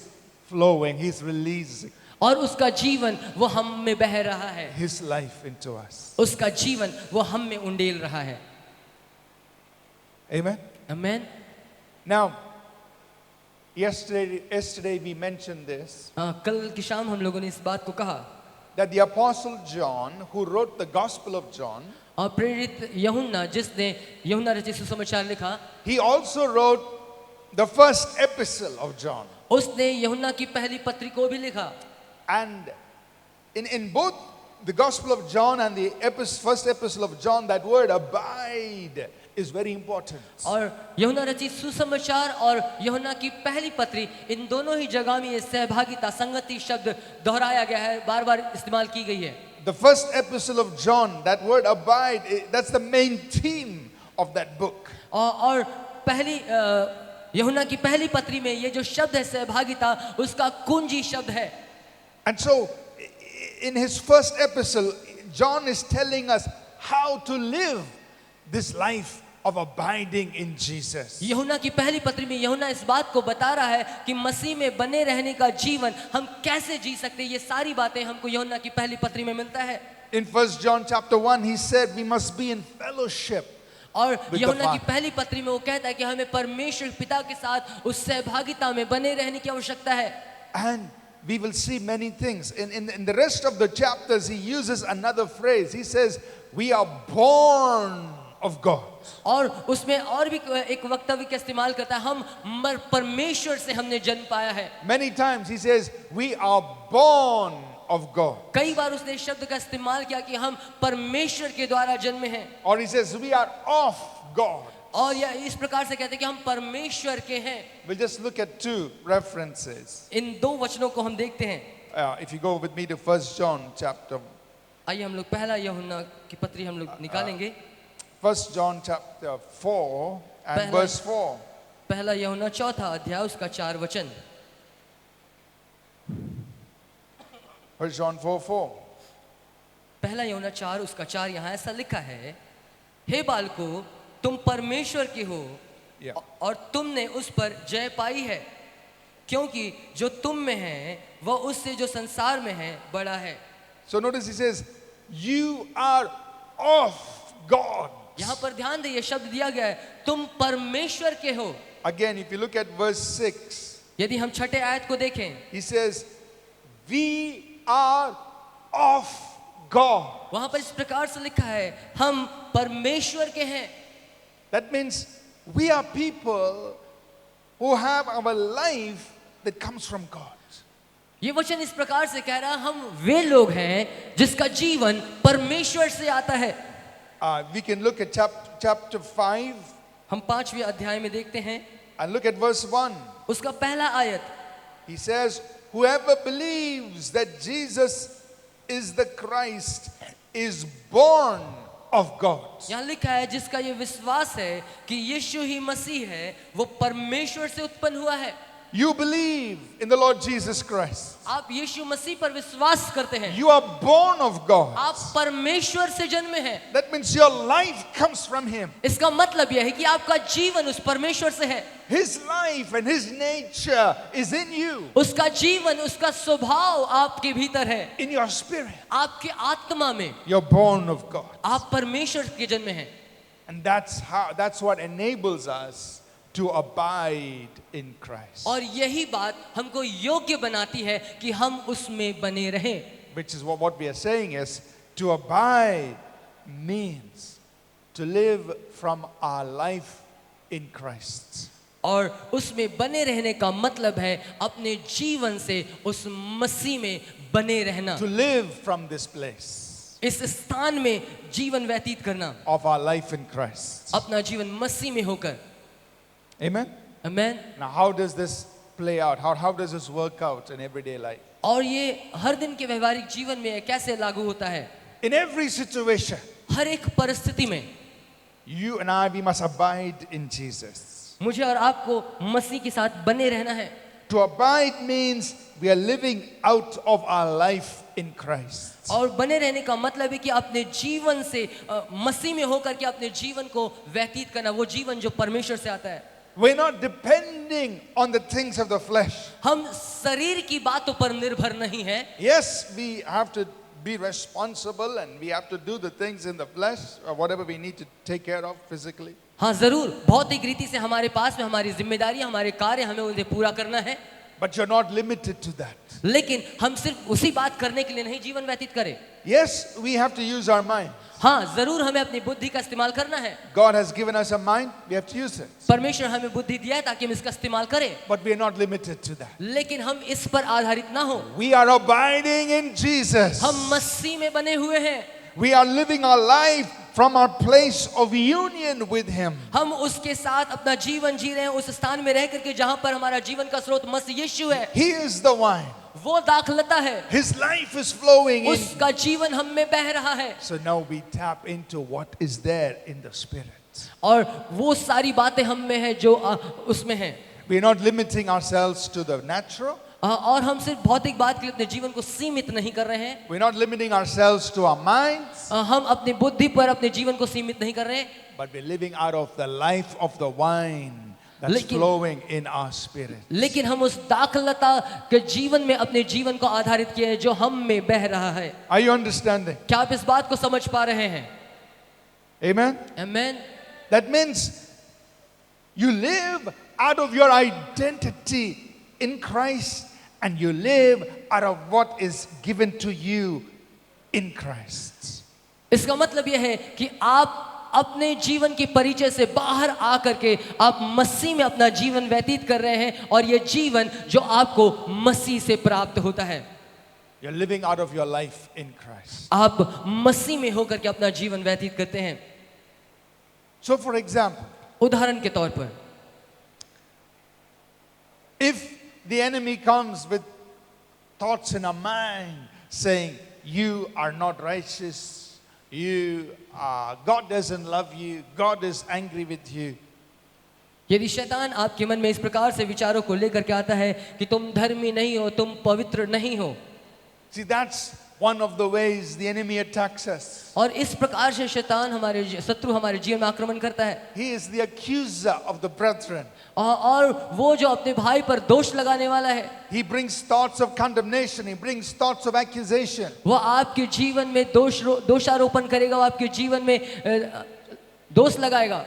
flowing, He's releasing और उसका जीवन वो हम में बह रहा है। His life into us. उसका जीवन वो हम में उंडेल रहा है। Amen. आमीन। Now, yesterday we mentioned this, कल की शाम हम लोगों ने इस बात को कहा that the Apostle John, who wrote the Gospel of John, और प्रेरित यूहन्ना जिसने यूहन्ना रचित सुसमाचार लिखा, he also wrote the first epistle of John. उसने यूहन्ना की पहली पत्री को भी लिखा। And in both the Gospel of John and the first epistle of John, that word abide is very important. और यूहन्ना रचित सुसमाचार और यूहन्ना की पहली पत्री, इन दोनों ही जगह में ये सहभागिता, संगति शब्द दोहराया गया है, बार-बार इस्तेमाल की गई है। The first epistle of John, that word abide, that's the main theme of that book. और पहली यूहन्ना की पहली पत्री में ये जो शब्द है सहभागिता, उसका कुंजी शब्द है। And so, in his first epistle, John is telling us how to live this life of abiding in Jesus. यूहन्ना की पहली पत्री में यूहन्ना इस बात को बता रहा है कि मसीह में बने रहने का जीवन हम कैसे जी सकते हैं। ये सारी बातें हमको यूहन्ना की पहली पत्री में मिलता है। In 1 John chapter 1, he said we must be in fellowship. और With the यूहन्ना की Father. पहली पत्री में वो कहता है कि हमें परमेश्वर पिता के साथ उस सहभागिता में बने रहने की आवश्यकता है। And we will see many things. In the rest of the chapters, he uses another phrase. He says, we are born of God. और उसमें और भी एक वक्तव्य का इस्तेमाल करता है, हम परमेश्वर से हमने जन्म पाया है। Many times he says, we are born of God. कई बार उसने इस शब्द का इस्तेमाल किया कि हम परमेश्वर के द्वारा जन्मे हैं। Or he says, we are of God. और यह इस प्रकार से कहते हैं कि हम परमेश्वर के हैं। We'll just look at two references. इन दो वचनों को हम देखते हैं। If you go with me to 1 John chapter, आइए हम लोग पहला यूहन्ना की पत्री हम लोग निकालेंगे। 1 John chapter 4 and Pehla- verse 4. पहला यूहन्ना चौथा अध्याय उसका 4 वचन। 1 John 4:4. पहला यूहन्ना 4 उसका 4 यहाँ ऐसा लिखा है, हे बालको तुम परमेश्वर के हो Yeah. और तुमने उस पर जय पाई है, क्योंकि जो तुम में है वह उससे जो संसार में है बड़ा है। So notice he says, you are of God. यहाँ पर ध्यान दे, ये शब्द दिया गया है, तुम परमेश्वर के हो। Again, if you look at verse 6, यदि हम छठे आयत को देखें, he says, we are of God. वहां पर इस प्रकार से लिखा है, हम परमेश्वर के हैं। That means we are people who have our life that comes from God. ये वचन इस प्रकार से कह रहा है, हम वे लोग हैं जिसका जीवन परमेश्वर से आता है। We can look at chapter 5 हम 5वें अध्याय में देखते हैं, and look at verse 1. उसका पहला आयत। He says, whoever believes that Jesus is the Christ is born of God. यहाँ लिखा है, जिसका ये विश्वास है कि यीशु ही मसीह है, वो परमेश्वर से उत्पन्न हुआ है। You believe in the Lord Jesus Christ. आप यीशु मसीह पर विश्वास करते हैं, You are born of God. आप परमेश्वर से जन्मे हैं। That means your life comes from Him. इसका मतलब यह है कि आपका जीवन उस परमेश्वर से है। His life and His nature is in you, उसका जीवन, उसका स्वभाव आपके भीतर है, in your spirit. आपके आत्मा में। You're born of God. आप परमेश्वर के जन्मे हैं। And that's what enables us to abide in Christ. और यही बात हमको योग्य बनाती है कि हम उसमें बने रहें। Which is what we are saying is, to abide means to live from our life in Christ. और उसमें बने रहने का मतलब है अपने जीवन से उस मसीह में बने रहना, to live from this place इस स्थान में जीवन व्यतीत करना, of our life in Christ. अपना जीवन मसीह में होकर। Amen? Amen. Now, how does this play out? How does this work out in everyday life? और ये हर दिन के व्यवहारिक जीवन में कैसे लागू होता है? In every situation, हर एक परिस्थिति में you and I, we must abide in Jesus. मुझे और आपको मसीह के साथ बने रहना है। To abide means we are living out of our life in Christ. और बने रहने का मतलब है कि अपने जीवन से मसीह में होकर के अपने जीवन को व्यतीत करना, वो जीवन जो परमेश्वर से आता है। We're not depending on the things of the flesh. हम शरीर की बातों पर निर्भर नहीं है। Yes, we have to be responsible and we have to do the things in the flesh or whatever we need to take care of physically. हाँ जरूर, भौतिक रीति से हमारे पास में हमारी जिम्मेदारी, हमारे कार्य, हमें उन्हें पूरा करना है। But you're not limited to that. लेकिन हम सिर्फ उसी बात करने के लिए नहीं जीवन व्यतीत करें। Yes, we have to use our mind. हाँ जरूर, हमें अपनी बुद्धि का इस्तेमाल करना है। God has given us a mind, we have to use it. परमेश्वर हमें बुद्धि दिया है ताकि हम इसका इस्तेमाल करें। But we are not limited to that. लेकिन हम इस पर आधारित ना हो। We are abiding in Jesus. हम मसीह में बने हुए हैं। We are living our life from our place of union with Him. हम उसके साथ अपना जीवन जी रहे हैं उस स्थान में रह करके जहां पर हमारा जीवन का स्रोत मसीह यीशु है। He is the wine. वो दाखलता है, His life is flowing in. उसका जीवन हम में बह रहा है। So now we tap into what is there in the Spirit. और वो सारी बातें हम में है जो उसमें है। We are not limiting ourselves to the natural. और हम सिर्फ भौतिक बात के लिए अपने जीवन को सीमित नहीं कर रहे हैं। We're not limiting ourselves to our minds. हम अपनी बुद्धि पर अपने जीवन को सीमित नहीं कर रहे हैं। But we're living out of the life of the wine that's flowing in our spirit. लेकिन हम उस दाखलता के जीवन में अपने जीवन को आधारित किए हैं जो हम में बह रहा है। Are you understanding? क्या आप इस बात को समझ पा रहे हैं? Amen? Amen. That means you live out of your identity in Christ and you live out of what is given to you in Christ. इसका मतलब यह है कि आप अपने जीवन के परिचय से बाहर आकर के आप मसीह में अपना जीवन व्यतीत कर रहे हैं और ये जीवन जो आपको मसीह से प्राप्त होता है। You're living out of your life in Christ. आप मसीह में होकर के अपना जीवन व्यतीत करते हैं। So for example, उदाहरण के तौर पर if the enemy comes with thoughts in our mind saying you are not righteous, God doesn't love you, God is angry with you. यदि शैतान आपके मन में इस प्रकार से विचारों को लेकर के आता है कि तुम धर्मी नहीं हो, तुम पवित्र नहीं हो। See, that's one of the ways the enemy attacks us. और इस प्रकार से शैतान हमारे शत्रु हमारे जीवन में आक्रमण करता है। He is the accuser of the brethren. और वो जो अपने भाई पर दोष लगाने वाला है। He brings thoughts of condemnation, he brings thoughts of accusation. वो आपके जीवन में दोषारोपण करेगा, वो आपके जीवन में दोष लगाएगा।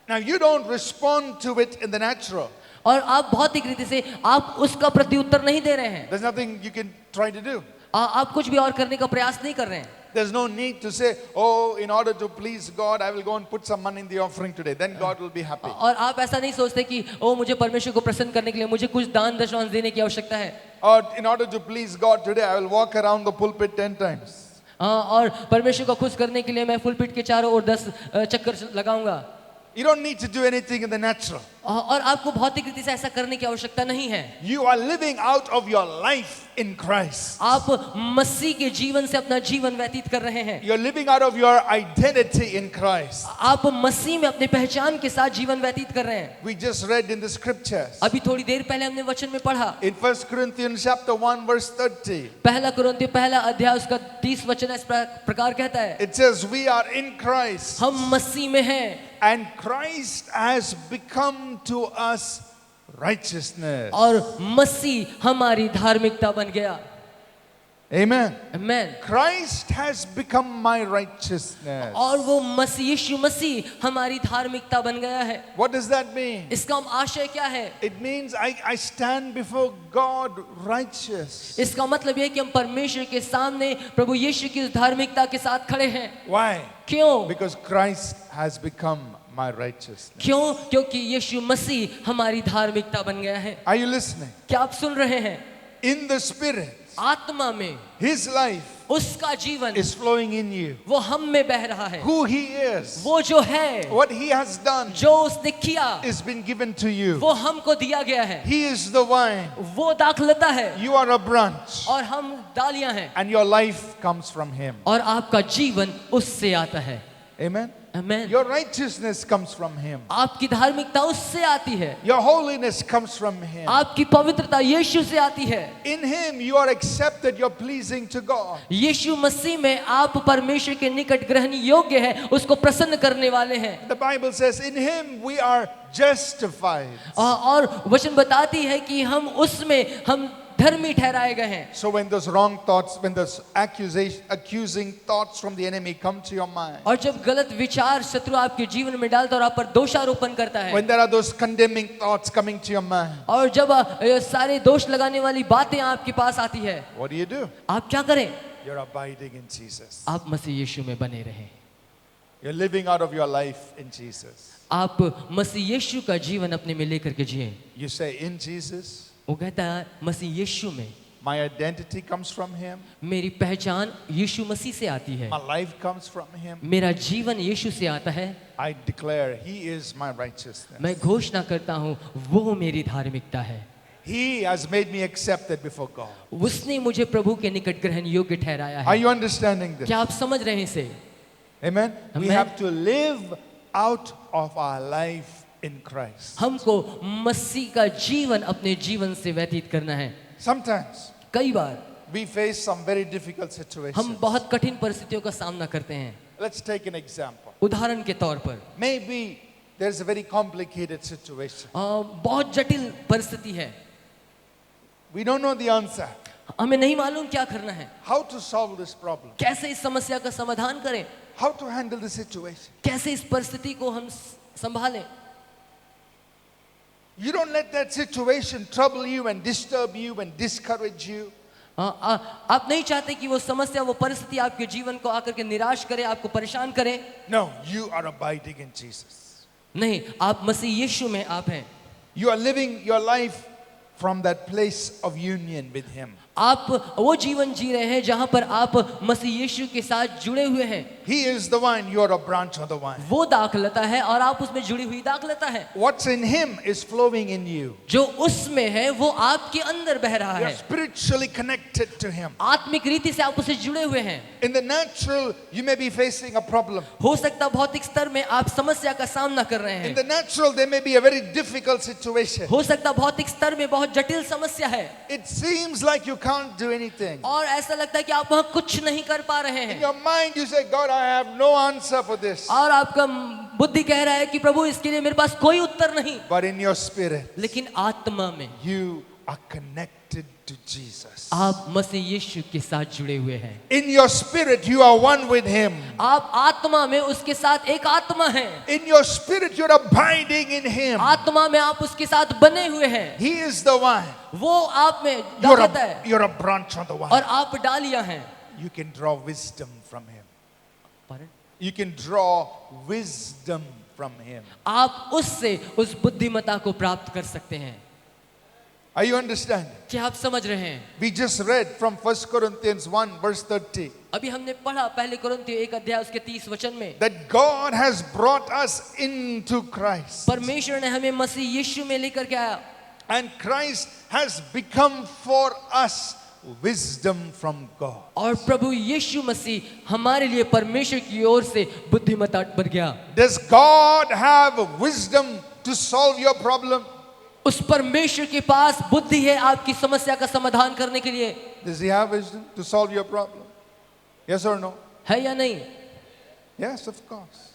Now you don't respond to it in the natural. और आप भौतिक रीति से आप उसका प्रत्युत्तर नहीं दे रहे हैं। There's nothing you can try to do. आप कुछ भी और करने का प्रयास नहीं कर रहे हैं। There's no need to say, oh, in order to please God, I will go and put some money in the offering today. Then God will be happy. और आप ऐसा नहीं सोचते कि ओ मुझे परमेश्वर को प्रसन्न करने के लिए मुझे कुछ दान दशमांश देने की आवश्यकता है। Or in order to please God today, I will walk around the pulpit 10 times. और परमेश्वर को खुश करने के लिए मैं पुलपिट के चारों ओर 10 चक्कर लगाऊंगा। You don't need to do anything in the natural. और आपको भौतिक रीति से ऐसा करने की आवश्यकता नहीं है। You are living out of your life in Christ. आप मसीह के जीवन से अपना जीवन व्यतीत कर रहे हैं। You're living out of your identity in Christ. आप मसीह में अपने पहचान के साथ जीवन व्यतीत कर रहे हैं। We just read in the scriptures. अभी थोड़ी देर पहले हमने वचन में पढ़ा। In 1 Corinthians chapter 1 verse 30. पहला कुरिन्थियों पहला अध्याय उसका 30 वचन इस प्रकार कहता है। It says we are in Christ. हम मसीह में हैं। And Christ has become to us righteousness. और मसीह हमारी धार्मिकता बन गया। Amen. Amen. Christ has become my righteousness. और वो मसीह यीशु मसीह हमारी धार्मिकता बन गया है। What does that mean? इसका आशय क्या है? It means I stand before God righteous. इसका मतलब यह है कि हम परमेश्वर के सामने प्रभु यीशु की उस धार्मिकता के साथ खड़े हैं। Why? क्यों? Because Christ has become my righteousness. क्यों? क्योंकि यीशु मसीह हमारी धार्मिकता बन गया है। Are you listening? क्या आप सुन रहे हैं? In the Spirit, आत्मा में His life उसका जीवन is flowing in you. वो हम में बह रहा है। Who He is, वो जो है, what He has done, जो उसने किया, is been given to you. वो हमको दिया गया है। He is the vine. वो दाखलता है You are a branch. और हम डालियां हैं। And your life comes from Him. और आपका जीवन उससे आता है। Amen. Amen. Your righteousness comes from Him. आपकी धार्मिकता उससे आती है। Your holiness comes from Him. आपकी पवित्रता यीशु से आती है। In Him you are accepted, you're pleasing to God. यीशु मसीह में आप परमेश्वर के निकट ग्रहण योग्य है, उसको प्रसन्न करने वाले हैं। The Bible says in Him we are justified. और वचन बताती है कि हम उसमें हम धर्मी ठहराए गए हैं। So when those wrong thoughts, when those accusing thoughts from the enemy come to your mind, और जब गलत विचार शत्रु आपके जीवन में डालता है और आप पर दोषारोपण करता है, when there are those condemning thoughts coming to your mind, और जब सारे दोष लगाने वाली बातें आपके पास आती है, what do? आप क्या करें? You're abiding in Jesus. आप मसीह यीशु में बने रहें। You're living out of your life in Jesus. आप मसीह यीशु का जीवन अपने में लेकर के जिए। You say in Jesus, वो कहता है मसीह यीशु में my identity comes from Him, मेरी पहचान यीशु मसीह से आती है, my life comes from Him. मेरा जीवन यीशु से आता है। I declare He is my righteousness. मैं घोषणा करता हूँ वो मेरी धार्मिकता है। He has made me accepted before God. उसने मुझे प्रभु के निकट ग्रहण योग्य ठहराया Are है। you understanding this? क्या आप समझ रहे हैं इसे? Amen. We Amen. have to live out of our life in Christ. हमको मसीह का जीवन अपने जीवन से व्यतीत करना है। Sometimes कई बार we face some very difficult हम situations. बहुत कठिन परिस्थितियों का सामना करते हैं। Let's take an example. उदाहरण के तौर पर Maybe there's a very complicated situation. बहुत जटिल परिस्थिति है, We don't know the answer. हमें नहीं मालूम क्या करना है, How to solve this problem? कैसे इस समस्या का समाधान करें, How to handle the situation? कैसे इस परिस्थिति को हम संभालें। You don't let that situation trouble you and disturb you and discourage you. आप नहीं चाहते कि वो समस्या, वो परिस्थिति आपके जीवन को आकर के निराश करे, आपको परेशान करे। No, you are abiding in Jesus. नहीं, आप मसीह यीशु में आप हैं। You are living your life from that place of union with Him. आप वो जीवन जी रहे हैं जहां पर आप मसीह यीशु के साथ जुड़े हुए हैं। He is the vine, you are a branch of the vine. वो दाखलता है और आप उसमें जुड़ी हुई दाखलता है। What's in Him is flowing in you. जो उसमें है वो आपके अंदर बह रहा You are है। spiritually connected to Him. आत्मिक रीति से आप उससे जुड़े हुए हैं। In the natural, you may be facing a problem. हो सकता भौतिक स्तर में आप समस्या का सामना कर रहे In हैं। the natural, there may be a very difficult situation. हो सकता भौतिक स्तर में बहुत जटिल समस्या है It seems like you can't do anything. और ऐसा लगता है कि आप वहां कुछ नहीं कर पा रहे In हैं your mind, you say, God, I have no answer for this. और आपका बुद्धि कह रहा है कि प्रभु इसके लिए मेरे पास कोई उत्तर नहीं। But in your spirit, लेकिन आत्मा में you are connected to Jesus. आप मसीह यीशु के साथ जुड़े हुए हैं। In your spirit, you are one with Him. आप आत्मा में उसके साथ एक आत्मा है। In your spirit, you're abiding in Him. आत्मा में आप उसके साथ बने हुए हैं। He is the vine. वो आप में You're दाखलता है you're a branch on the और vine. आप डालियां हैं। You can draw wisdom from Him. You can draw wisdom from Him. आप उससे उस बुद्धिमत्ता को प्राप्त कर सकते हैं। Are you understanding? क्या आप समझ रहे हैं? We just read from 1 Corinthians 1 verse 30 अभी हमने पढ़ा पहले कुरिन्थियों 1 अध्याय उसके 30 वचन में that God has brought us into Christ. परमेश्वर ने हमें मसीह यीशु में लेकर के आया And Christ has become for us wisdom from God. और प्रभु यीशु मसीह हमारे लिए परमेश्वर की ओर से बुद्धिमत्ता बन गया। Does God have wisdom to solve your problem? उस परमेश्वर के पास बुद्धि है आपकी समस्या का समाधान करने के लिए। Does He have wisdom to solve your problem? Yes or no? है या नहीं? Yes, of course.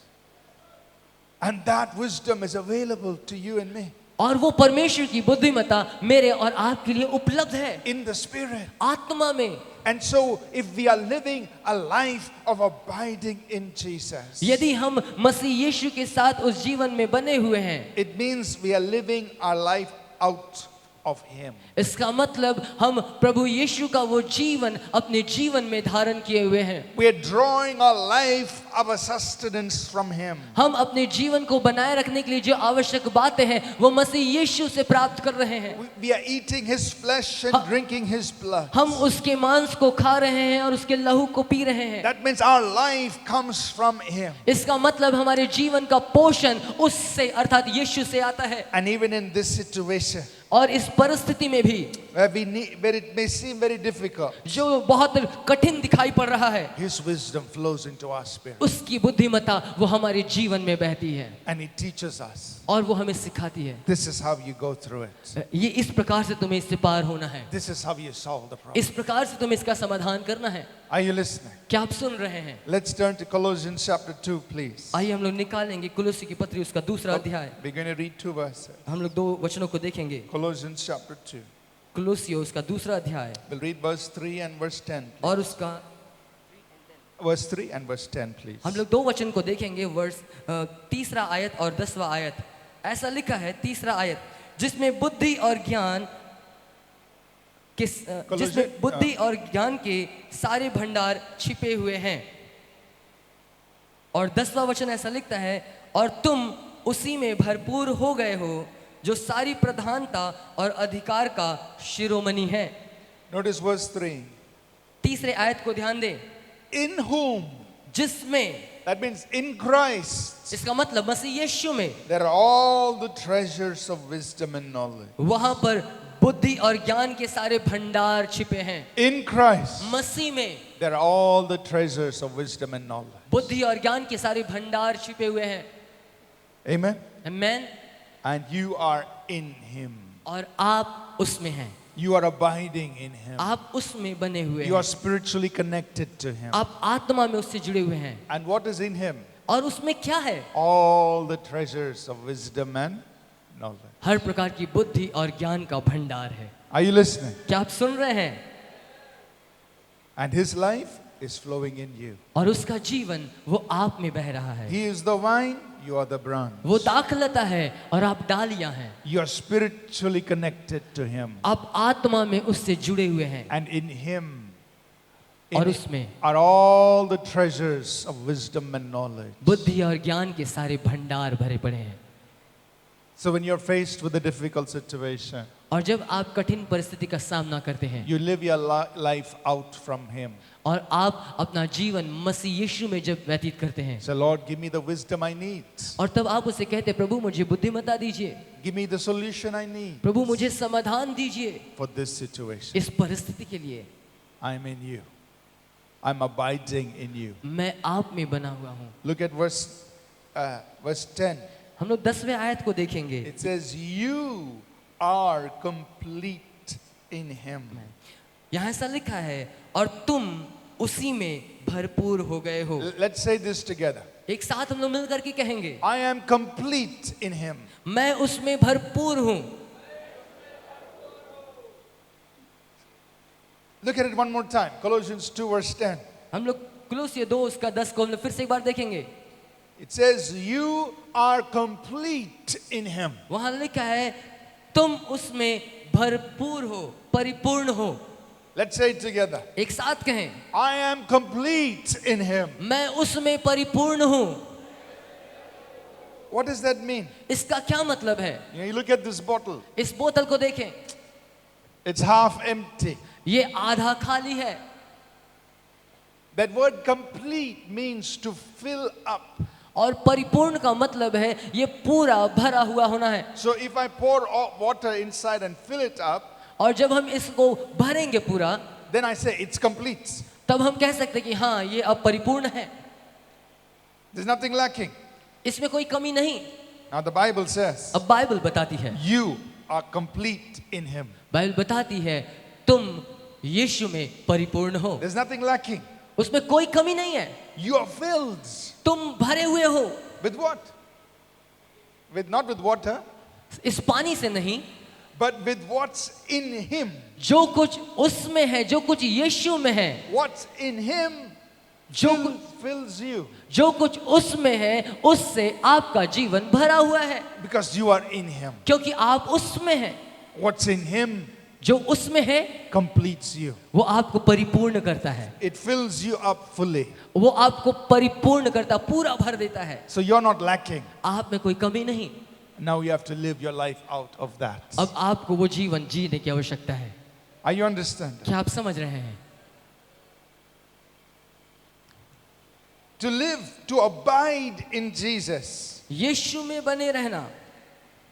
And that wisdom is available to you and me. और वो परमेश्वर की बुद्धिमत्ता मेरे और आपके लिए उपलब्ध है। In the Spirit. आत्मा में And so, if we are living a life of abiding in Jesus, यदि हम मसीह यीशु के साथ उस जीवन में बने हुए हैं, it means we are living our life out of Him. इसका मतलब हम प्रभु यीशु का वो जीवन अपने जीवन में धारण किए हुए हैं। We are drawing our life, our sustenance from Him. हम अपने जीवन को बनाए रखने के लिए जो आवश्यक बातें हैं वो मसीह यीशु से प्राप्त कर रहे हैं। We are eating His flesh and drinking His blood. हम उसके मांस को खा रहे हैं और उसके लहू को पी रहे हैं। That means our life comes from Him. इसका मतलब हमारे जीवन का पोषण उससे अर्थात यीशु से आता है। And even in this situation, और इस परिस्थिति में भी where it may seem very difficult, जो बहुत कठिन दिखाई पड़ रहा है, His wisdom flows into our spirit. उसकी बुद्धिमत्ता वो हमारे जीवन में बहती है And He teaches us. और वो हमें सिखाती है। This is how you go through it. ये इस प्रकार से तुम्हें इससे पार होना है, This is how you solve the problem. इस प्रकार से तुम्हें इसका समाधान करना है। Are you listening? क्या आप सुन रहे हैं? Let's turn to Colossians chapter 2, please. आइए हम लोग निकालेंगे कुलुस्सी की पत्री उसका दूसरा अध्याय। We're going to read 2 verses. हम लोग 2 वचनों को देखेंगे। Colossians chapter 2. कुलुस्सी उसका दूसरा अध्याय We'll read verse 3 and verse 10. और उसका Verse 3 and verse 10, please. हम लोग 2 वचन को देखेंगे, वर्स 3रा आयत और 10वां आयत। ऐसा लिखा है 3रा आयत, जिसमें बुद्धि और ज्ञान जिसमें बुद्धि और ज्ञान के सारे भंडार छिपे हुए हैं। और 10वां वचन ऐसा लिखता है, और तुम उसी में भरपूर हो गए हो जो सारी प्रधानता और अधिकार का शिरोमणि है। Notice verse 3. तीसरे आयत को ध्यान दें, In whom, जिसमें, that means in Christ, इसका मतलब मसीह यीशु में, there are all the treasures of wisdom and knowledge. वहां पर बुद्धि और ज्ञान के सारे भंडार छिपे हैं। In Christ, मसीह में there are all the treasures of wisdom and knowledge. बुद्धि और ज्ञान के सारे भंडार छिपे हुए हैं। Amen? Amen. And you are in Him. और आप उसमें हैं, You are abiding in Him. आप उसमें बने हुए You are हैं, spiritually connected to Him. आप आत्मा में उससे जुड़े हुए हैं। And what is in Him? और उसमें क्या है? All the treasures of wisdom and knowledge. हर प्रकार की बुद्धि और ज्ञान का भंडार है। Are you listening? क्या आप सुन रहे हैं? And His life is flowing in you. और उसका जीवन वो आप में बह रहा है। He is the vine, you are the branch. वो दाखलता है और आप डालियां हैं। You are spiritually connected to Him. आप आत्मा में उससे जुड़े हुए हैं And in Him और उसमें are all the treasures of wisdom and knowledge. बुद्धि और ज्ञान के सारे भंडार भरे पड़े हैं। So when you're faced with a difficult situation, और जब आप कठिन परिस्थिति का सामना करते हैं you live your life out from Him. और आप अपना जीवन मसीह यीशु में जब व्यतीत करते हैं, Say, Lord, give me the wisdom I need. और तब आप उसे कहते हैं, प्रभु मुझे बुद्धिमत्ता दीजिए, Give me the solution I need प्रभु मुझे समाधान दीजिए for this situation. इस परिस्थिति के लिए। I'm in you. I'm abiding in you. मैं आप में बना हुआ हूँ। Look at verse 10. हम लोग 10वें आयत को देखेंगे। It says, you are complete in Him. यहाँ ऐसा लिखा है, और तुम उसी में भरपूर हो गए हो। Let's say this together. एक साथ हम लोग मिलकर के कहेंगे, I am complete in Him. मैं उसमें भरपूर हूँ। Look at it one more time. Colossians 2 verse 10. हम लोग कुलुस्सी 2 उसका 10 को हम लोग फिर से एक बार देखेंगे। It says, you are complete in Him. वहां लिखा है, तुम उसमें भरपूर हो, परिपूर्ण हो। Let's say it together. एक साथ कहें, I am complete in Him. मैं उसमें परिपूर्ण हूँ। What does that mean? इसका क्या मतलब है? You look at this bottle. इस बोतल को देखें, It's half empty. ये आधा खाली है। That word complete means to fill up. और परिपूर्ण का मतलब है ये पूरा भरा हुआ होना है। So if I pour water inside and fill it up, और जब हम इसको भरेंगे पूरा, then I say it's complete. तब हम कह सकते हैं कि हाँ ये अब परिपूर्ण है, There's nothing lacking. इसमें कोई कमी नहीं। Now the Bible says, अब बाइबल बताती है, you are complete in Him. Bible बताती है तुम यीशु में परिपूर्ण हो, There's nothing lacking. उसमें कोई कमी नहीं है। You are filled. तुम भरे हुए हो। With what? Not with water, इस पानी से नहीं, but with what's in him. जो कुछ उसमें है, जो कुछ यीशु में है, What's in him जो fills you जो कुछ उसमें है, उससे आपका जीवन भरा हुआ है, because you are in him. क्योंकि आप उसमें हैं। What's in him जो उसमें है completes you. वो आपको परिपूर्ण करता है, It fills you up fully. वो आपको परिपूर्ण करता, पूरा भर देता है। So you're not lacking. आप में कोई कमी नहीं। Now you have to live your life out of that. अब आपको वो जीवन जीने की आवश्यकता है। Are you understanding? क्या आप समझ रहे हैं? To live, to abide in Jesus, यीशु में बने रहना,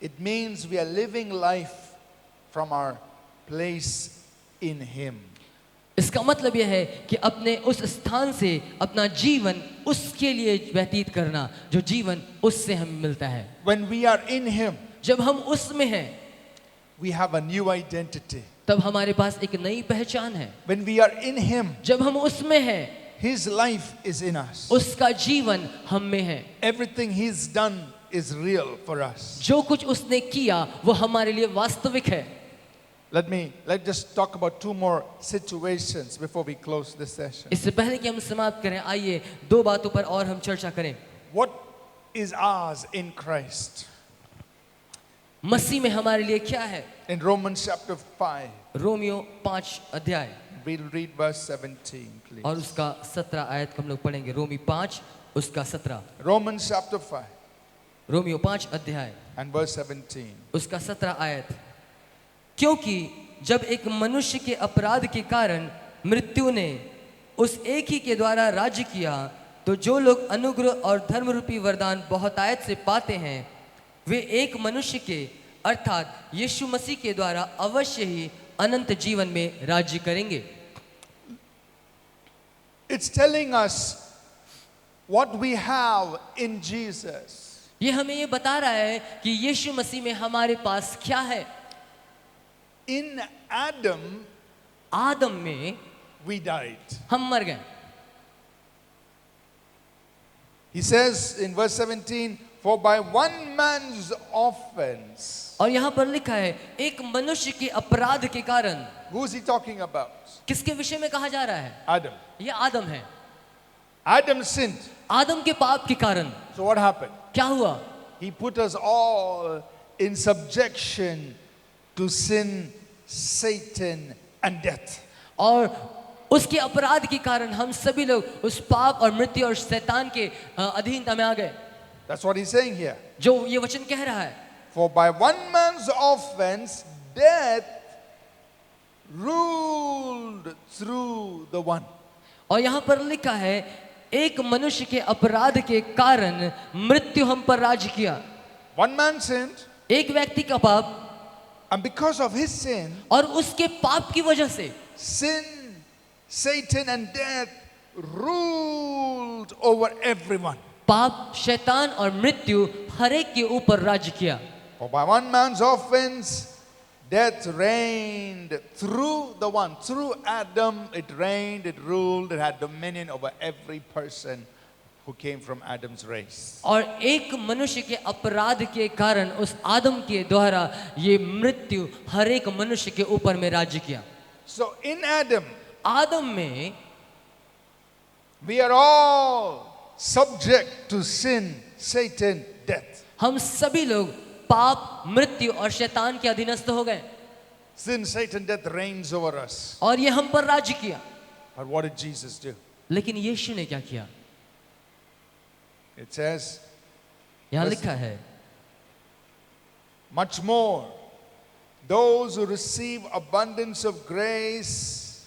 it means we are living life from our place in him. इसका मतलब यह है कि अपने उस स्थान से अपना जीवन उसके लिए व्यतीत करना, जो जीवन उससे हमें मिलता है। When we are in him, जब हम उसमें हैं, we have a new identity. तब हमारे पास एक नई पहचान है। When we are in him, जब हम उसमें हैं, his life is in us. उसका जीवन हम में है। Everything he's done is real for us. जो कुछ उसने किया वो हमारे लिए वास्तविक है। Let's just talk about two more situations before we close this session. इससे पहले कि हम समाप्त करें, आइए दो बातों पर और हम चर्चा करें। What is ours in Christ? मसीह में हमारे लिए क्या है? In Romans chapter 5, रोमियो 5 अध्याय we'll read verse 17, please. और उसका 17 आयत हम लोग पढ़ेंगे। रोमी 5 उसका 17। Romans chapter 5 रोमियो 5 अध्याय and verse 17. उसका 17 आयत। क्योंकि जब एक मनुष्य के अपराध के कारण मृत्यु ने उस एक ही के द्वारा राज्य किया, तो जो लोग अनुग्रह और धर्म रूपी वरदान बहुतायत से पाते हैं, वे एक मनुष्य के अर्थात यीशु मसीह के द्वारा अवश्य ही अनंत जीवन में राज्य करेंगे। It's telling us what we have in Jesus. ये हमें ये बता रहा है कि यीशु मसीह में हमारे पास क्या है। In Adam, आदम में we died. हम मर गए। He says in verse 17, for by one man's offense. और यहाँ पर लिखा है एक मनुष्य के अपराध के कारण। Who is he talking about? किसके विषय में कहा जा रहा है? Adam. ये आदम है। Adam sinned. आदम के पाप के कारण So what happened? क्या हुआ? He put us all in subjection to sin, Satan and death. और उसके अपराध के कारण हम सभी लोग उस पाप और मृत्यु और शैतान के अधीनता में आ गए। That's what he's saying here. जो ये वचन कह रहा है, For by one man's offense, death ruled through the one. और यहाँ पर लिखा है एक मनुष्य के अपराध के कारण मृत्यु हम पर राज किया। One man sinned, एक व्यक्ति का पाप, and because of his sin, और उसके पाप की वजह से sin, Satan and death ruled over everyone. पाप, शैतान और मृत्यु हर एक के ऊपर राज किया। For by one man's offense, death reigned through the one. Through Adam, it reigned, it ruled, it had dominion over every person who came from Adam's race. और एक मनुष्य के अपराध के कारण उस आदम के द्वारा ये मृत्यु हर एक मनुष्य के ऊपर में राज्य किया। So in Adam, आदम में we are all subject to sin, Satan, death. हम सभी लोग पाप, मृत्यु और शैतान के अधीनस्थ हो गए। Sin, Satan, death reigns over us. और ये हम पर राज्य किया। But what did Jesus do? लेकिन यीशु ने क्या किया? It says, यहाँ लिखा है, much more, those who receive abundance of grace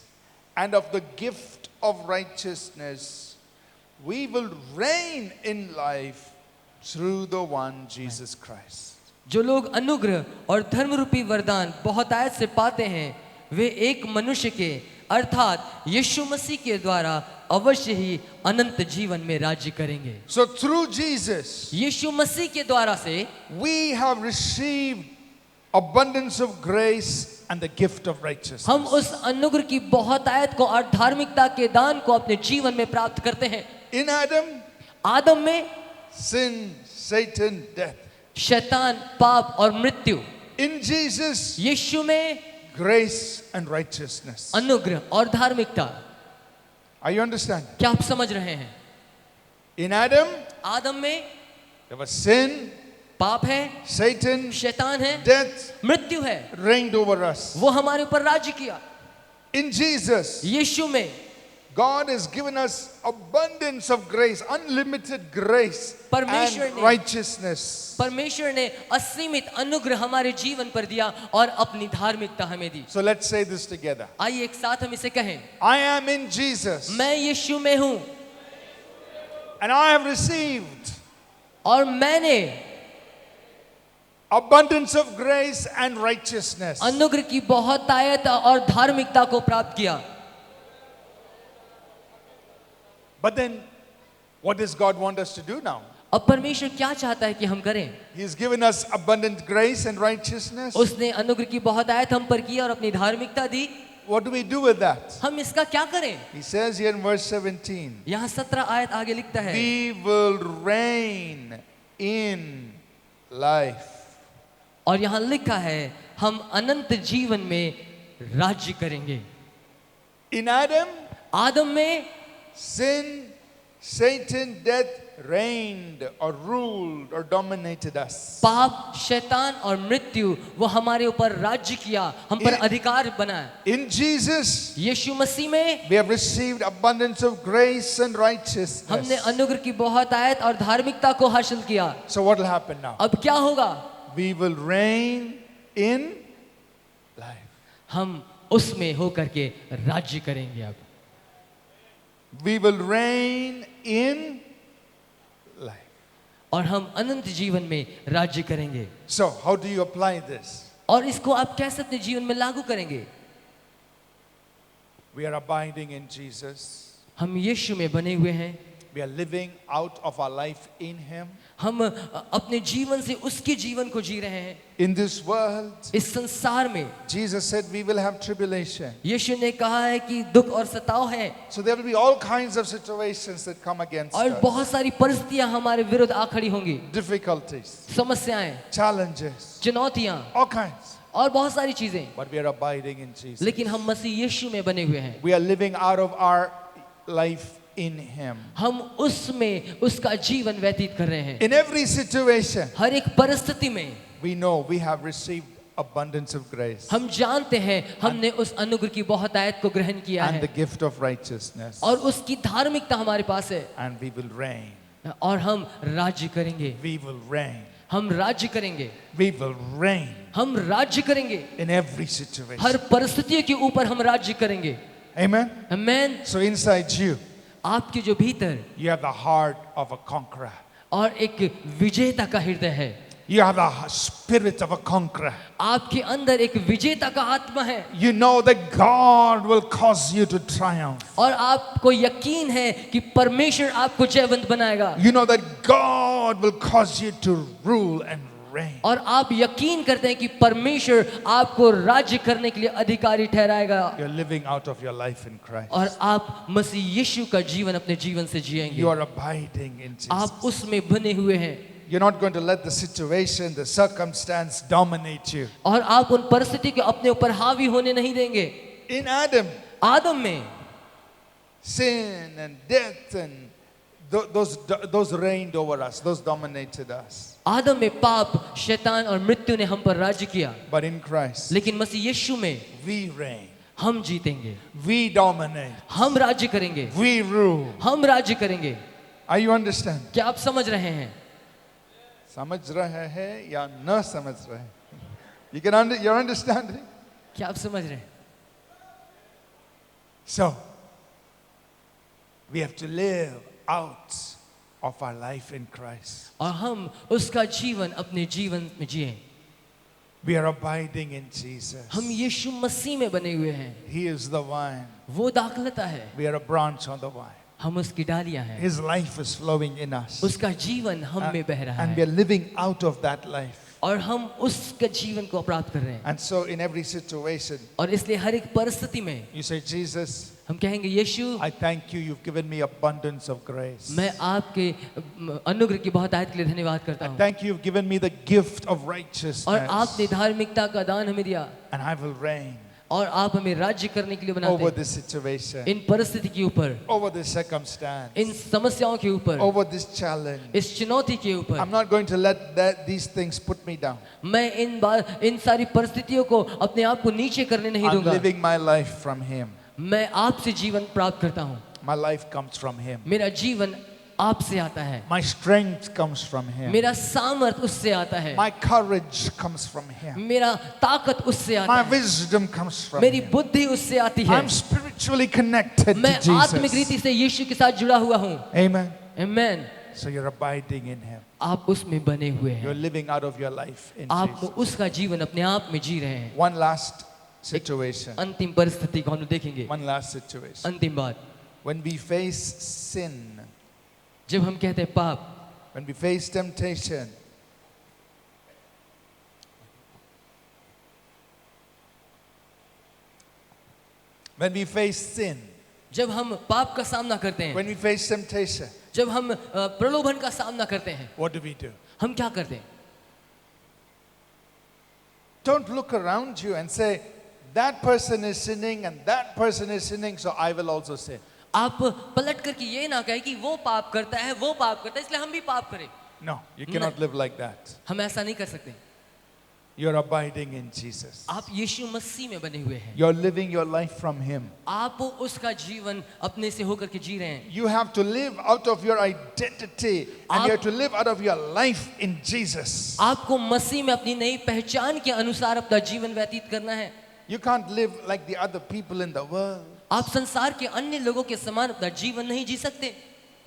and of the gift of righteousness, we will reign in life through the one Jesus Christ. जो लोग अनुग्रह और धर्म रूपी वरदान बहुतायत से पाते हैं, वे एक मनुष्य के अर्थात यीशु मसीह के द्वारा अवश्य ही अनंत जीवन में राज्य करेंगे। So through Jesus, यीशु मसीह के द्वारा से we have received abundance of grace and the gift of righteousness. हम उस अनुग्रह की बहुतायत को और धार्मिकता के दान को अपने जीवन में प्राप्त करते हैं। In Adam, आदम में sin, Satan, death. शैतान, पाप और मृत्यु। In Jesus, यीशु में grace and righteousness. अनुग्रह और धार्मिकता। Are you understanding? क्या आप समझ रहे हैं? In Adam, आदम में there was sin, पाप है, Satan, शैतान है, death मृत्यु है, reigned over us. वो हमारे ऊपर राज्य किया। In Jesus, यीशु में God has given us abundance of grace, unlimited grace परमेश्वर and ने- righteousness. परमेश्वर ने असीमित अनुग्रह हमारे जीवन पर दिया और अपनी धार्मिकता हमें दी। So let's say this together. आइए एक साथ हम इसे कहें, I am in Jesus मैं यीशु में हूँ and I have received और मैंने abundance of grace and righteousness. अनुग्रह की बहुतायत और धार्मिकता को प्राप्त किया। But then, what does God want us to do now? अब परमेश्वर क्या चाहता है कि हम करें? He's given us abundant grace and righteousness. उसने अनुग्रह की बहुतायत हम पर की और अपनी धार्मिकता दी। What do we do with that? हम इसका क्या करें? He says here in verse 17, यहाँ 17 आयत आगे लिखता है, we will reign in life. और यहाँ लिखा है हम अनंत जीवन में राज्य करेंगे। In Adam, आदम में sin, Satan, death reigned or ruled or dominated us. पाप, शैतान और मृत्यु वो हमारे ऊपर राज्य किया, हम पर अधिकार बनाया। In Jesus, यीशु मसीह में we have received abundance of grace and हमने righteousness. अनुग्रह की बहुतायत और धार्मिकता को हासिल किया। So what will happen now? अब क्या होगा? We will reign in life. हम उसमें होकर के राज्य करेंगे। अब We will reign in life. और हम अनंत जीवन में राज्य करेंगे। So how do you apply this? और इसको आप कैसे अपने जीवन में लागू करेंगे? We are abiding in Jesus. हम यीशु में बने हुए हैं। We are living out of our life in Him. हम अपने जीवन से उसके जीवन को जी रहे हैं। In this world, इस संसार में Jesus said we will have tribulation. यीशु ने कहा है कि दुख और सताव है So there will be all kinds of situations that come against और us. बहुत सारी परिस्थितियां हमारे विरुद्ध आ खड़ी होंगी। Difficulties, समस्याएं, challenges, चुनौतियां all kinds. और बहुत सारी चीजें, But we are abiding in Jesus. लेकिन हम मसीह यीशु में बने हुए हैं। We are living out of our life in Him. हम उसमें उसका जीवन व्यतीत कर रहे हैं। In every situation, हर एक परिस्थिति में we know we have received abundance of grace हम जानते हैं हमने उस अनुग्रह की बहुतायत को ग्रहण किया and the है gift of righteousness. और उसकी धार्मिकता हमारे पास है And we will reign. और हम राज्य करेंगे। We will reign. हम राज्य करेंगे। We will reign हम राज्य करेंगे। in every situation. हर परिस्थितियों के ऊपर हम राज्य करेंगे। Amen. आमीन। So inside you, आपके जो भीतर you have the heart of a conqueror. और एक विजेता का हृदय है। You have the spirit of a conqueror. आपके अंदर एक विजेता का आत्मा है You know that God will cause you to triumph. और आपको यकीन है कि परमेश्वर आपको जयवंत बनाएगा। You know that God will cause you to rule and reign. और आप यकीन करते हैं कि परमेश्वर आपको राज्य करने के लिए अधिकारी ठहराएगा You're living out of your life in Christ. और आप मसीह यीशु का जीवन अपने जीवन से जिएंगे। You are abiding in Jesus. आप उसमें बने हुए हैं You're not going to let the situation, the circumstance dominate you. और आप उन परिस्थिति के अपने ऊपर हावी होने नहीं देंगे। In Adam, आदम में sin and death and those reigned over us, those dominated us. आदम में पाप, शैतान और मृत्यु ने हम पर राज्य किया, But in Christ, लेकिन मसीह यीशु में we reign, हम जीतेंगे, we dominate, हम राज्य करेंगे, we rule. हम राज्य करेंगे। Are you understand? क्या आप समझ रहे हैं? समझ रहे हैं या न समझ रहे हैं? You're understanding? क्या आप समझ रहे हैं? So, we have to live out of our life in Christ. और हम उसका जीवन अपने जीवन में जिए। We are abiding in Jesus. हम यीशु मसीह में बने हुए हैं। He is the vine. वो दाखलता है, We are a branch on the vine. हम उसकी डालियां हैं। His life is flowing in us. उसका जीवन हम में बह रहा And we है are living out of that life. और हम उसके जीवन को प्राप्त कर रहे हैं। And so in every situation, और इसलिए हर एक परिस्थिति में you say, Jesus, हम कहेंगे यीशु I thank you, you've given me abundance of grace. मैं आपके अनुग्रह की बहुत आयत के लिए धन्यवाद करता हूँ Thank you, you've given me the gift of और righteousness. आपने धार्मिकता का दान हमें दिया And I will reign और आप हमें राज्य करने के लिए बनाते over हैं this situation, इन परिस्थिति के ऊपर over this circumstance, इन समस्याओं के ऊपर over this challenge. इस चुनौती के ऊपर I'm not going to let these things put me down. मैं इन सारी परिस्थितियों को अपने आप को नीचे करने नहीं I'm दूंगा living my life from Him. मैं आपसे जीवन प्राप्त करता हूँ My life comes from Him. मेरा जीवन आपसे आता है My strength comes from Him. मेरा सामर्थ उससे आता है My courage comes from Him. मेरा ताकत उससे आता My है wisdom comes from मेरी Him. बुद्धि उससे आती है I'm spiritually connected मैं to आत्मिक रीति Jesus. से यीशु के साथ जुड़ा हुआ हूँ Amen. Amen So you're abiding in Him. आप उसमें बने हुए You're हैं living out of your life in आप Jesus. उसका जीवन अपने आप में जी रहे हैं One last situation. अंतिम परिस्थिति को हम देखेंगे One last situation. अंतिम बात When we face sin, जब हम कहते हैं पाप when we face temptation, when we face sin, जब हम पाप का सामना करते हैं when we face temptation, जब हम प्रलोभन का सामना करते हैं what do we do? हम क्या करते हैं Don't look around you and say, that person is sinning and that person is sinning, so I will also sin. आप पलट करके ये ना कहें कि वो पाप करता है वो पाप करता है इसलिए हम भी पाप करें No, you cannot live like that. हम ऐसा नहीं कर सकते You're abiding in Jesus. आप यीशु मसीह में बने हुए हैं You're living your life from Him. आप उसका जीवन अपने से होकर के जी रहे हैं You have to live out of your identity and you have to live out of your life in Jesus. आपको मसीह में अपनी नई पहचान के अनुसार अपना जीवन व्यतीत करना है You can't live like the other people in the world. आप संसार के अन्य लोगों के समान अपना जीवन नहीं जी सकते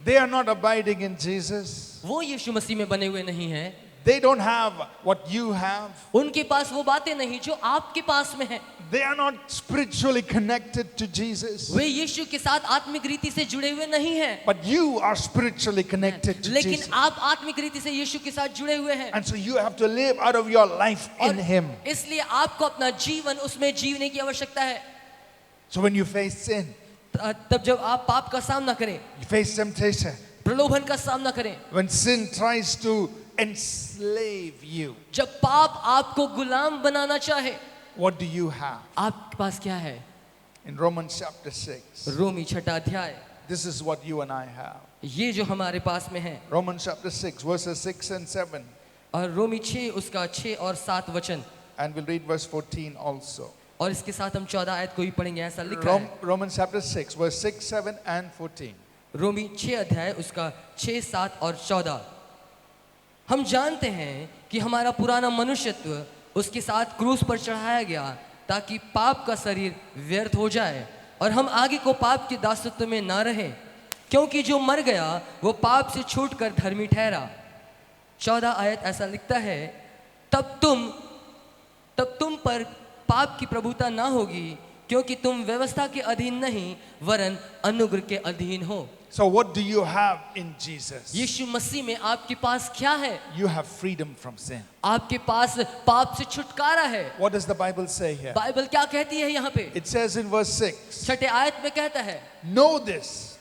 They are not abiding in Jesus. वो यीशु मसीह में बने हुए नहीं हैं They don't have what you have. उनके पास वो बातें नहीं जो आपके पास में है They are not spiritually connected to Jesus. वे यीशु के साथ आत्मिक रीति से जुड़े हुए नहीं हैं But you are spiritually connected to लेकिन Jesus. आप आत्मिक रीति से यीशु के साथ जुड़े हुए हैं And so you have to live out of your life in और Him. इसलिए आपको अपना जीवन उसमें जीने की आवश्यकता है So when you face sin, तब जब आप पाप का सामना करें you face temptation, प्रलोभन का सामना करें when sin tries to enslave you, जब पाप आपको गुलाम बनाना चाहे what do you have? आपके पास क्या है In Romans chapter 6, रोमी 6 अध्याय this is what you and I have. ये जो हमारे पास में है Romans chapter 6, verses 6 and 7. और रोमी 6 उसका 6 और 7 वचन And we'll read verse 14 also. और इसके साथ हम 14 आयत को भी पढ़ेंगे ऐसा लिखा है Romans chapter 6, verse 6, 7 and 14. रोमी 6 अध्याय उसका 6, 7 और 14 हम जानते हैं कि हमारा पुराना मनुष्यत्व उसके साथ क्रूस पर चढ़ाया गया ताकि पाप का शरीर व्यर्थ हो जाए और हम आगे को पाप के दासत्व में ना रहें क्योंकि जो मर गया वो पाप से छूटकर धर्मी ठहरा 14 आयत ऐसा लिखता है तब तुम पर पाप की प्रभुता ना होगी क्योंकि तुम व्यवस्था के अधीन नहीं वरन अनुग्रह के अधीन हो So what do you have in Jesus? यीशु मसीह में आपके पास क्या है You have freedom from sin. आपके पास पाप से छुटकारा है What does the Bible say here? Bible क्या कहती है यहाँ पे It says in verse 6, 6 आयत में कहता है know this.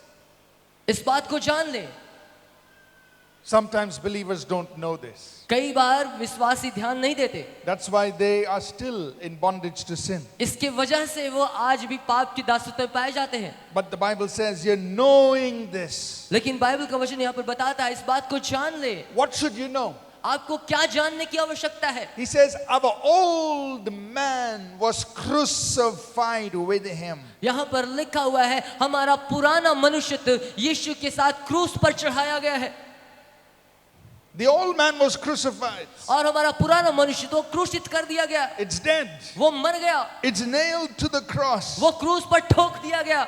इस बात को जान ले Sometimes believers don't know this. कई बार विश्वासी ध्यान नहीं देते That's why they are still in bondage to sin. इसके वजह से वो आज भी पाप की दासत्व में पाए जाते हैं But the Bible says, you're knowing this. लेकिन बाइबल का वचन यहाँ पर बताता है इस बात को जान ले What should you know? आपको क्या जानने की आवश्यकता है He says, our old man was crucified with him. यहाँ पर लिखा हुआ है हमारा पुराना मनुष्यत्व यीशु के साथ क्रूस पर चढ़ाया गया है The old man was crucified. और हमारा पुराना मनुष्य तो क्रूसित कर दिया गया It's dead. वो मर गया It's nailed to the cross. वो क्रूस पर ठोक दिया गया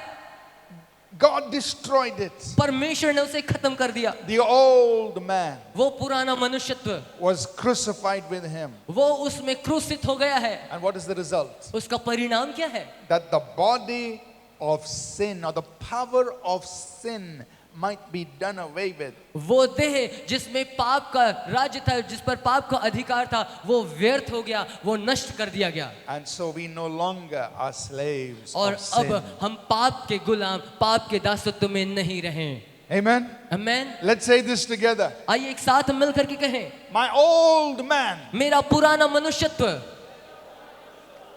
God destroyed it. परमेश्वर ने उसे खत्म कर दिया The old man वो पुराना मनुष्यत्व was crucified with him. वो उसमें क्रूसित हो गया है And what is the result? उसका परिणाम क्या है That the body of sin or the power of sin might be done away with. वो देह जिसमें पाप का राज्य था, जिस पर पाप का अधिकार था, वो व्यर्थ हो गया, वो नष्ट कर दिया गया। And so we no longer are slaves और of sin. अब हम पाप के गुलाम, पाप के दासत्व में नहीं रहे। Amen. Amen. Let's say this together. आइए एक साथ मिल करके कहें, My old man मेरा पुराना मनुष्यत्व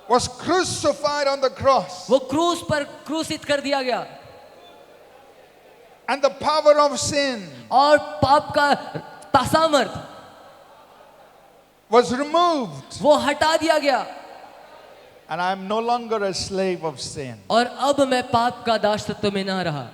was crucified on the cross, वो क्रूस पर क्रूसित कर दिया गया, and the power of sin और पाप का सामर्थ was removed, वो हटा दिया गया, and I am no longer a slave of sin. और अब मैं पाप का दासत्व में ना रहा।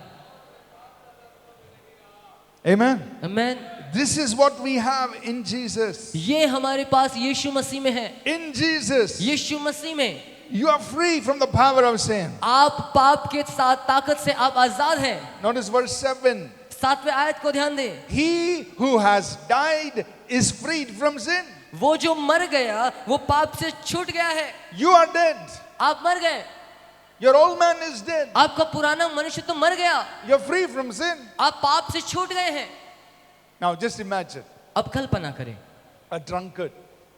Amen. Amen. This is what we have in Jesus. ये हमारे पास यीशु मसीह में है। In Jesus, यीशु मसीह में you are free from the power of sin. आप पाप के साथ ताकत से आप आजाद हैं। Notice verse 7. 7वें आयत को ध्यान दें। He who has died is freed from sin. वो जो मर गया वो पाप से छूट गया है। You are dead. आप मर गए, Your old man is dead. आपका पुराना मनुष्य तो मर गया, You're free from sin. आप पाप से छूट गए हैं। Now just imagine अब कल्पना करें, a drunkard.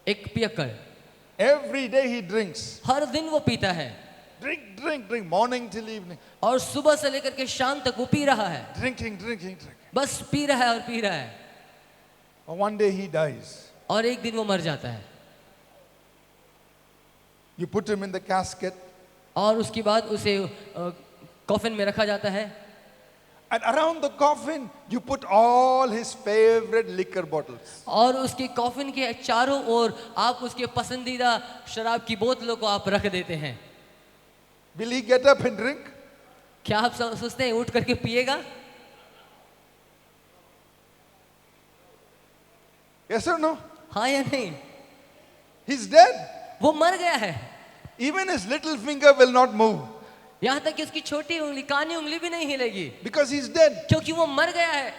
एक पियक्कड़ Every day he drinks. हर दिन वो पीता है, Drink, morning till evening. और सुबह से लेकर के शाम तक वो पी रहा है, Drinking. बस पी रहा है और पी रहा है, But one day he dies. और एक दिन वो मर जाता है। You put him in the casket, और उसके बाद उसे कॉफिन में रखा जाता है, and around the coffin you put all his favorite liquor bottles. और उसके कॉफिन के चारों ओर आप उसके पसंदीदा शराब की बोतलों को आप रख देते हैं। Will he get up and drink? क्या आप सोचते हैं उठ करके पिएगा? Yes or no? हाँ या नहीं? He's dead. वो मर गया है, Even his little finger will not move यहाँ तक कि उसकी छोटी उंगली, कानी उंगली भी नहीं हिलेगी, because he's dead. क्योंकि वो मर गया है।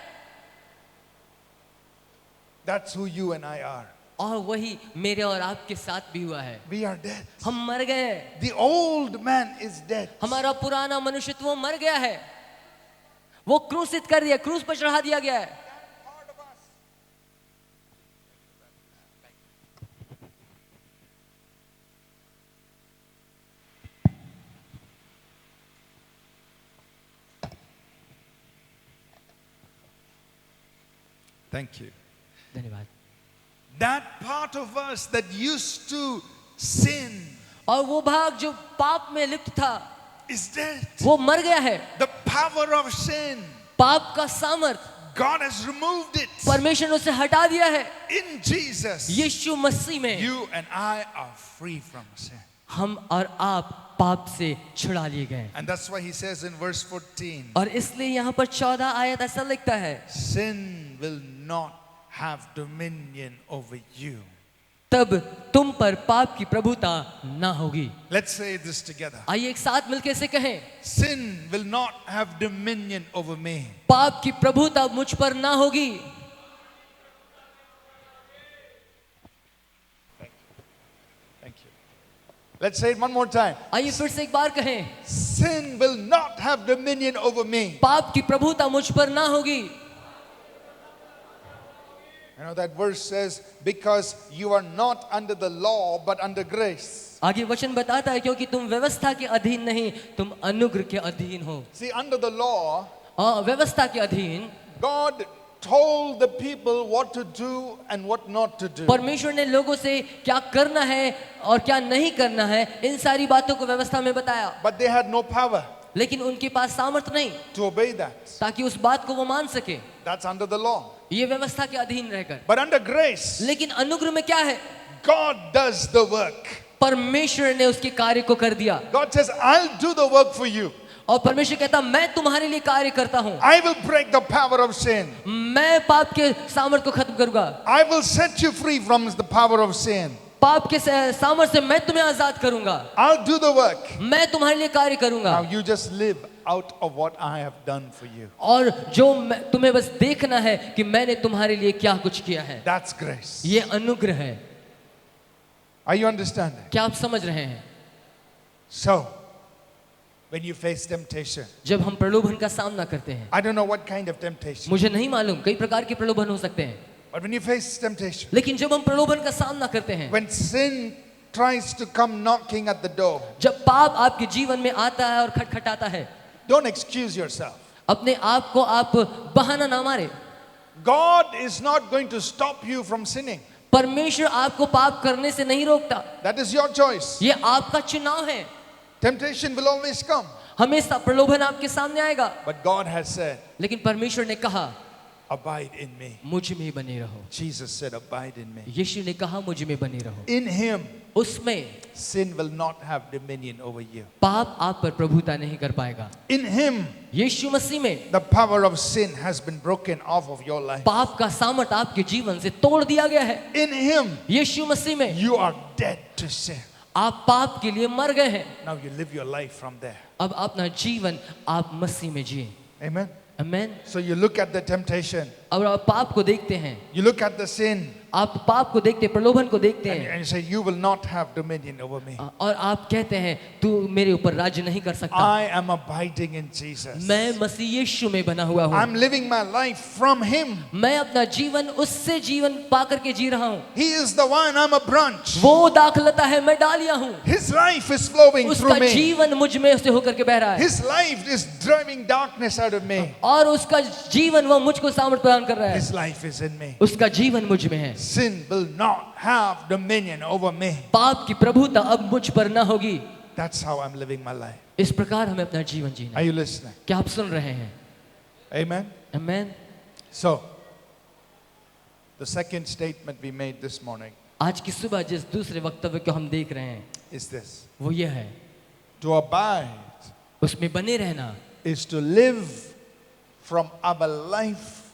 That's who you and I are. और वही मेरे और आपके साथ भी हुआ है। We are dead. हम मर गए, The old man is dead. हमारा पुराना मनुष्यत्व वो मर गया है, वो क्रूसित कर दिया, क्रूस पर चढ़ा दिया गया है। Thank you. धन्यवाद। That part of us that used to sin और वो भाग जो पाप में लिप्त था is dead. वो मर गया है। The power of sin, पाप का सामर्थ God has removed it. परमेश्वर ने उसे हटा दिया है। In Jesus, यीशु मसीह में you and I are free from sin. हम और आप पाप से छुड़ा लिए गए। And that's why he says in verse 14, और इसलिए यहाँ पर 14 आयत ऐसा लिखता है, sin will not have dominion over you. तब तुम पर पाप की प्रभुता ना होगी। Let's say this together. आइए एक साथ मिलकर इसे कहें, Sin will not have dominion over me. पाप की प्रभुता मुझ पर ना होगी। Thank you. Let's say it one more time. आइए फिर से एक बार कहें, Sin will not have dominion over me. पाप की प्रभुता मुझ पर ना होगी। You know that verse says, because you are not under the law but under grace. आगे वचन बताता है, क्योंकि तुम व्यवस्था के अधीन नहीं, तुम अनुग्रह के अधीन हो। See, under the law, व्यवस्था के अधीन God told the people what to do and what not to do. परमेश्वर ने लोगों से क्या करना है और क्या नहीं करना है, इन सारी बातों को व्यवस्था में बताया, But they had no power लेकिन उनके पास सामर्थ नहीं to obey that. ताकि उस बात को वो मान सके। That's under the law. ये व्यवस्था के अधीन रहकर, But under grace, लेकिन अनुग्रह में क्या है? God does the work. परमेश्वर ने उसके कार्य को कर दिया, God says, I'll do the work for you. और परमेश्वर कहता मैं तुम्हारे लिए कार्य करता हूँ, I will break the power of sin. मैं पाप के सामर्थ को खत्म करूंगा, I will set you free from the power of sin. पाप के सामर्थ से मैं तुम्हें आजाद करूंगा, I'll do the work. मैं तुम्हारे लिए कार्य करूंगा। Now you just live out of what I have done for you. और जो तुम्हें बस देखना है कि मैंने तुम्हारे लिए क्या कुछ किया है, That's grace. ये अनुग्रह है। Are you understanding? क्या आप समझ रहे हैं? So, when you face temptation. जब हम प्रलोभन का सामना करते हैं, I don't know what kind of temptation, मुझे नहीं मालूम, कई प्रकार के प्रलोभन हो सकते हैं, but when you face temptation, लेकिन जब हम प्रलोभन का सामना करते हैं, when sin tries to come knocking at the door, जब पाप आपके जीवन में आता है और खटखटाता है, don't excuse yourself. अपने आप को आप बहाना ना मारे। God is not going to stop you from sinning. परमेश्वर आपको पाप करने से नहीं रोकता, That is your choice. ये आपका चुनाव है। Temptation will always come. हमेशा प्रलोभन आपके सामने आएगा, But God has said, लेकिन परमेश्वर ने कहा abide in me. मुझ में बने रहो। Jesus said, abide in me. यीशु ने कहा मुझ में बने रहो। In him, उसमें sin will not have dominion over you. पाप आप पर प्रभुता नहीं कर पाएगा। In him, यीशु मसीह में the power of sin has been broken off of your life. पाप का सामर्थ आपके जीवन से तोड़ दिया गया है। In him, यीशु मसीह में you are dead to sin. आप पाप के लिए मर गए हैं। Now you live your life from there. अब अपना जीवन आप मसीह में जिए। Amen. Amen. So you look at the temptation, अब आप पाप को देखते हैं, you look at the sin, आप पाप को देखते हैं, प्रलोभन को देखते and हैं, you say, you will not have dominion over me. और आप कहते हैं तू मेरे ऊपर राज्य नहीं कर सकता। I am abiding in Jesus. मैं मसीह यीशु में बना हुआ हूँ। I'm living my life from him. मैं अपना जीवन उससे जीवन पा करके जी रहा हूँ। He is the vine, I'm a branch. वो दाखलता है, मैं डालिया हूँ। His life is flowing उसका through me. जीवन मुझ में से होकर के बह रहा है, His life is driving darkness out of me. और उसका जीवन वो मुझको सामर्थ प्रदान कर रहा है। His life is in me. उसका जीवन मुझ में है। Sin will not have dominion over me. पाप की प्रभुता अब मुझ पर न होगी। That's how I'm living my life. इस प्रकार हमें अपना जीवन जीना Are है। you listening? क्या आप सुन रहे हैं? Amen. Amen. So, the second statement we made this morning आज की सुबह जिस दूसरे वक्तव्य को हम देख रहे हैं is this. वो ये है, To abide उसमें बने रहना is to live from our life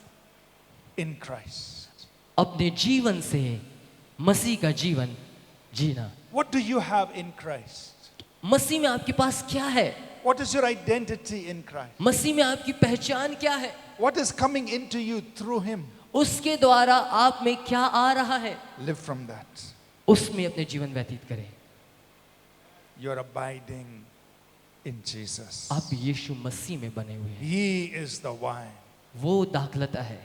in Christ. अपने जीवन से मसीह का जीवन जीना। What do you have in Christ? मसीह में आपके पास क्या है? What is your identity in Christ? मसीह में आपकी पहचान क्या है? What is coming into you through him? उसके द्वारा आप में क्या आ रहा है? Live from that. उसमें अपने जीवन व्यतीत करें। You're abiding in Jesus. आप यीशु मसीह में बने हुए हैं। He is the vine. वो दाखलता है,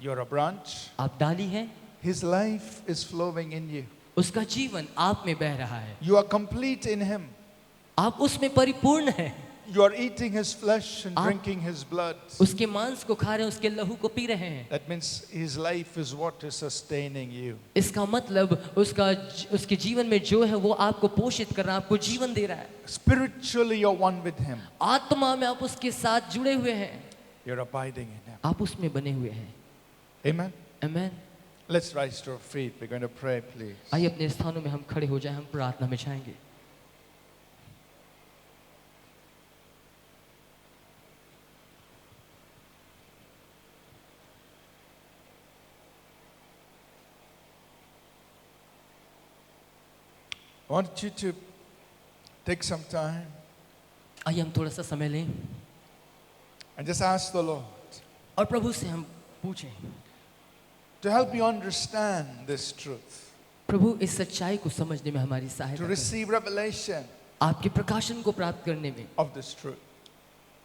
You're a branch. आप डाली हैं। His life is flowing in you. उसका जीवन आप में बह रहा है, You are complete in him. आप उसमें परिपूर्ण हैं। You are eating his flesh and आप- drinking his blood. उसके मांस को खा रहे हैं, उसके लहू को पी रहे हैं। That means his life is what is sustaining you. इसका मतलब उसके जीवन में जो है वो आपको पोषित कर रहा है, आपको जीवन दे रहा है। Spiritually, you're one with him. आत्मा में आप उसके साथ जुड़े हुए हैं, You're abiding in him. आप उसमें बने हुए हैं। Amen. Amen. Let's rise to our feet. We're going to pray, please. आइए अपने स्थानों में हम खड़े हो जाएं, हम प्रार्थना में जाएंगे। I want you to take some time आइए हम थोड़ा सा समय लें and just ask the Lord और प्रभु से हम पूछें, to help you understand this truth, प्रभु इस सच्चाई को समझने में हमारी to सहायता करें, receive revelation आपके प्रकाशन को प्राप्त करने में of this truth.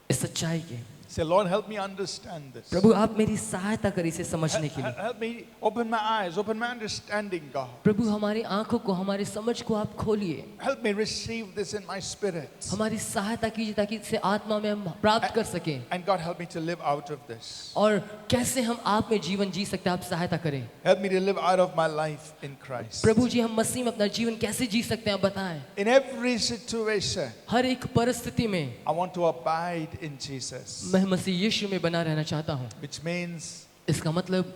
इस सच्चाई के। Say, Lord, help me understand this. प्रभु आप मेरी सहायता करें इसे समझने के लिए। Help me open my eyes, open my understanding, God. प्रभु हमारी आंखों को, हमारी समझ को आप खोलिए, Help me receive this in my spirit. हमारी सहायता कीजिए ताकि इसे आत्मा में हम प्राप्त कर सकें, And God, help me to live out of this. और कैसे हम आप में जीवन जी सकते हैं, आप सहायता करें। Help me to live out of my life in Christ. प्रभु जी हम मसीह में अपना जीवन कैसे जी सकते हैं, आप बताएं। In every situation, हर एक परिस्थिति में I want to abide in Jesus. मैं मसीह यीशु में बना रहना चाहता हूँ। Which means इसका मतलब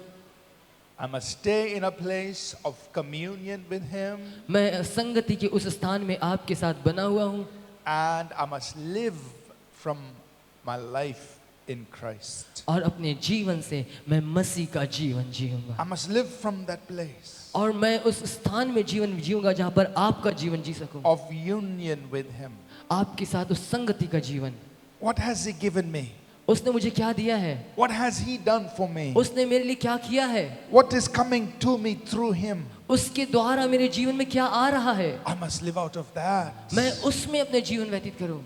I must stay in a place of communion with Him, मैं संगति के उस स्थान में आपके साथ बना हुआ हूँ, and I must live from my life in Christ. और अपने जीवन से मैं मसीह का जीवन जीऊंगा, I must live from that place और मैं उस स्थान में जीवन जीऊंगा जहाँ पर आपका जीवन जी सकूं, of union with Him. आपके साथ उस संगति का जीवन। What has He given me? उसने मुझे क्या दिया है, What has He done for me? उसने मेरे लिए क्या किया है, What is coming to me through Him? उसके द्वारा मेरे जीवन में क्या आ रहा है, I must live out of that. मैं उसमें अपने जीवन व्यतीत करूं।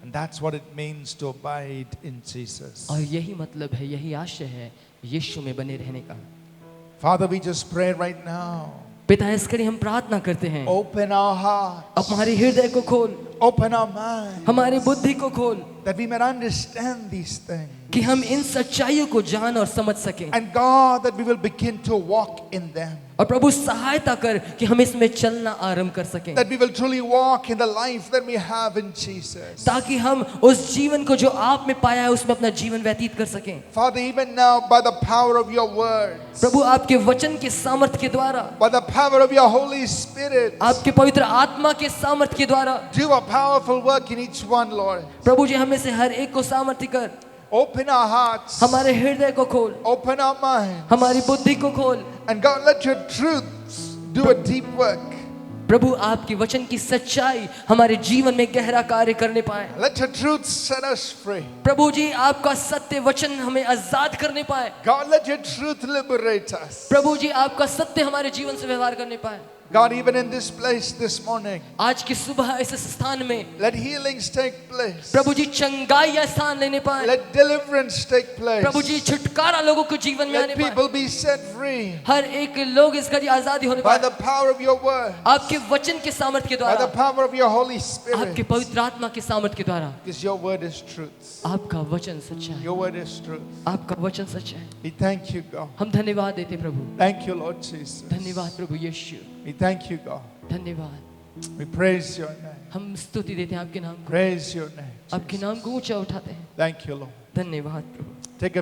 And that's what it means to abide in Jesus. और यही मतलब है, यही आशय है यीशु में बने रहने का। Father, we just pray right now. पिता इस कड़ी हम प्रार्थना करते हैं, Open our hearts. हमारे हृदय को खोल, Open our mind. हमारी बुद्धि को खोल, That we may understand these things. कि हम इन सच्चाइयों को जान और समझ सकें। And God, that we will begin to walk in them. और प्रभु सहायता कर कि हम इसमें चलना आरंभ कर सकें, That we will truly walk in the life that we have in Jesus. ताकि हम उस जीवन को जो आप में पाया है उसमें अपना जीवन व्यतीत कर सकें। Father, even now, by the power of your words, प्रभु आपके वचन के सामर्थ्य के द्वारा, by the power of your Holy Spirit, आपके पवित्र आत्मा के सामर्थ्य के द्वारा, do a powerful work in each one, Lord. प्रभु जी हमें से हर एक को सामर्थ्य कर, Open our hearts, हमारे हृदय को खोल, open our minds, हमारी बुद्धि को खोल। and God, let your truths do a deep work. प्रभु आपके वचन की सच्चाई हमारे जीवन में गहरा कार्य करने पाए। Let your truths set us free. प्रभु जी आपका सत्य वचन हमें आजाद करने पाए। God, let your truth liberate us. प्रभु जी आपका सत्य हमारे जीवन से व्यवहार करने पाए। God, even in this place this morning, आज की सुबह इस स्थान में let healings take place. प्रभु जी चंगाई या स्थान लेने पाए। Let deliverance take place. प्रभु जी छुटकारा लोगों के जीवन में आने Let पाए। people be set free हर एक लोग इसका जी आजादी होने by पाए, the power of your word, आपके वचन के सामर्थ्य के by the द्वारा, power of your Holy आपके Spirit. पवित्र आत्मा के सामर्थ्य के द्वारा। Because your word is truth. आपका वचन सच्चा है, Your word is truth. आपका वचन सच्चा है। We thank you, God. हम धन्यवाद देते प्रभु, Thank you, Lord Jesus. धन्यवाद प्रभु यीशु, We thank you, God. धन्यवाद। We praise your name. हम स्तुति देते हैं आपके नाम को, Praise your name. आपके नाम को ऊंचा उठाते हैं। Thank you, Lord. धन्यवाद प्रभु। Take a